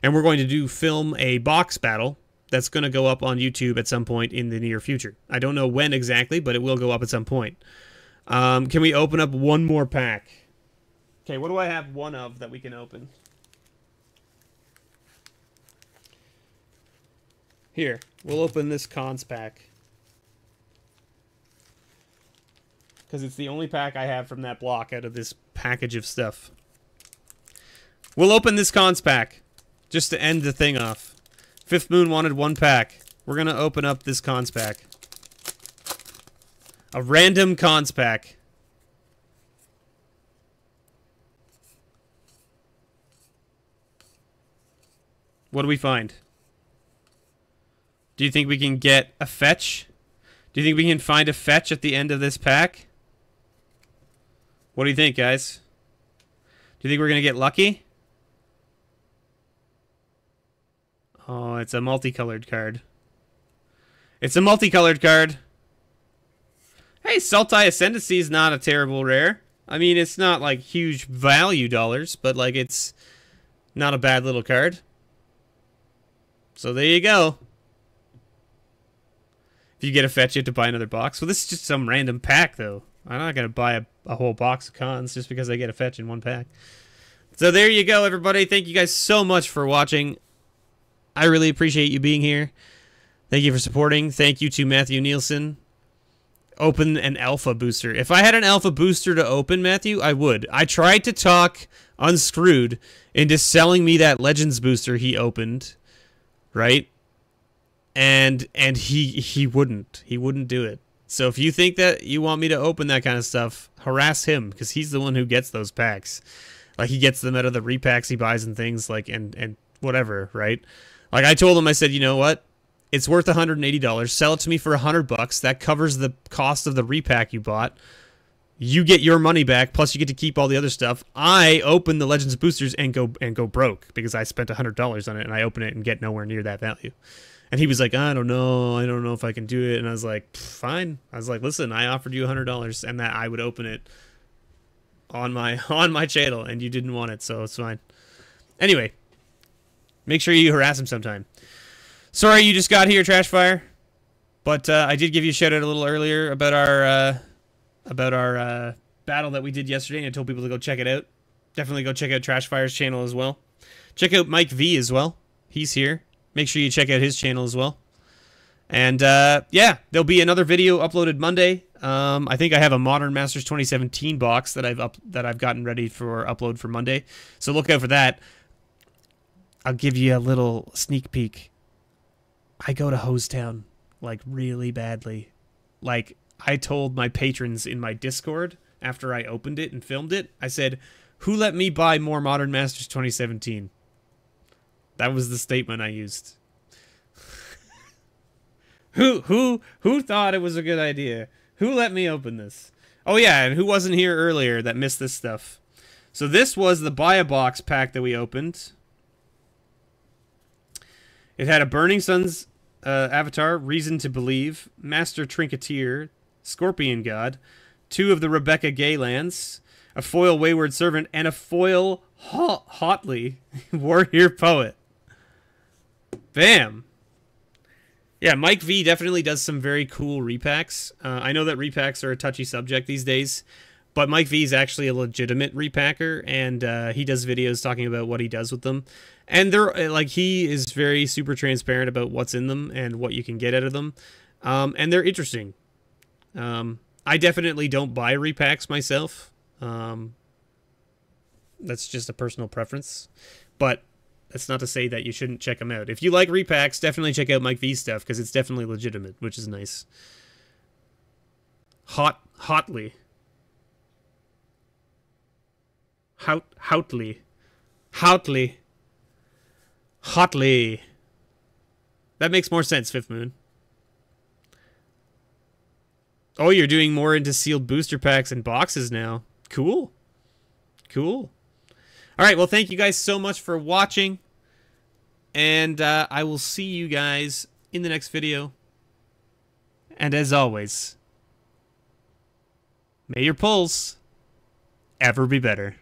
and we're going to film a box battle that's going to go up on YouTube at some point in the near future. I don't know when exactly, but it will go up at some point. Can we open up one more pack? Okay, what do I have one of that we can open? Here, we'll open this cons pack. Because it's the only pack I have from that block out of this package of stuff. We'll open this cons pack just to end the thing off. Fifth Moon wanted one pack. We're going to open up this cons pack. A random cons pack. What do we find? Do you think we can get a fetch? Do you think we can find a fetch at the end of this pack? What do you think, guys? Do you think we're going to get lucky? Oh, it's a multicolored card. It's a multicolored card. Hey, Sultai Ascendancy is not a terrible rare. I mean, it's not like huge value dollars, but like it's not a bad little card. So there you go. If you get a fetch, you have to buy another box. Well, this is just some random pack, though. I'm not going to buy a whole box of cons just because I get a fetch in one pack. So there you go, everybody. Thank you guys so much for watching. I really appreciate you being here. Thank you for supporting. Thank you to Matthew Neilson. Open an alpha booster. If I had an alpha booster to open, Matthew, I would. I tried to talk Unscrewed into selling me that Legends booster he opened, right? And he wouldn't. He wouldn't do it. So if you think that you want me to open that kind of stuff, harass him, because he's the one who gets those packs. Like, he gets them out of the repacks he buys and things, like, and whatever, right? Like, I told him, I said, you know what? It's worth $180. Sell it to me for $100. That covers the cost of the repack you bought. You get your money back, plus you get to keep all the other stuff. I open the Legends boosters and go broke because I spent $100 on it, and I open it and get nowhere near that value. And he was like, I don't know if I can do it. And I was like, fine. I was like, listen, I offered you $100 and that I would open it on my channel, and you didn't want it, so it's fine. Anyway, make sure you harass him sometime. Sorry you just got here, Trashfire, but I did give you a shout out a little earlier about our battle that we did yesterday, and I told people to go check it out. Definitely go check out Trashfire's channel as well. Check out Mike V as well. He's here. Make sure you check out his channel as well. And yeah, there'll be another video uploaded Monday. I think I have a Modern Masters 2017 box that I've gotten ready for upload for Monday. So look out for that. I'll give you a little sneak peek. I go to Hosetown like really badly. Like, I told my patrons in my Discord after I opened it and filmed it, I said, "Who let me buy more Modern Masters 2017?" That was the statement I used. Who thought it was a good idea? Who let me open this? Oh yeah, and who wasn't here earlier that missed this stuff? So this was the buy a box pack that we opened. It had a Burning Sun's avatar, Reason to Believe, Master Trinketeer, Scorpion God, 2 of the Rebecca Gaylands, a foil Wayward Servant, and a foil Hotly Warrior Poet. Bam! Yeah, Mike V definitely does some very cool repacks. I know that repacks are a touchy subject these days, but Mike V is actually a legitimate repacker, and he does videos talking about what he does with them. And they're like, he is very super transparent about what's in them and what you can get out of them. And they're interesting. I definitely don't buy repacks myself. That's just a personal preference. But that's not to say that you shouldn't check them out. If you like repacks, definitely check out Mike V's stuff, because it's definitely legitimate, which is nice. Hotly. Hotly. That makes more sense, Fifth Moon. Oh, you're doing more into sealed booster packs and boxes now. Cool. Cool. All right, well, thank you guys so much for watching. And I will see you guys in the next video. And as always, may your pulls ever be better.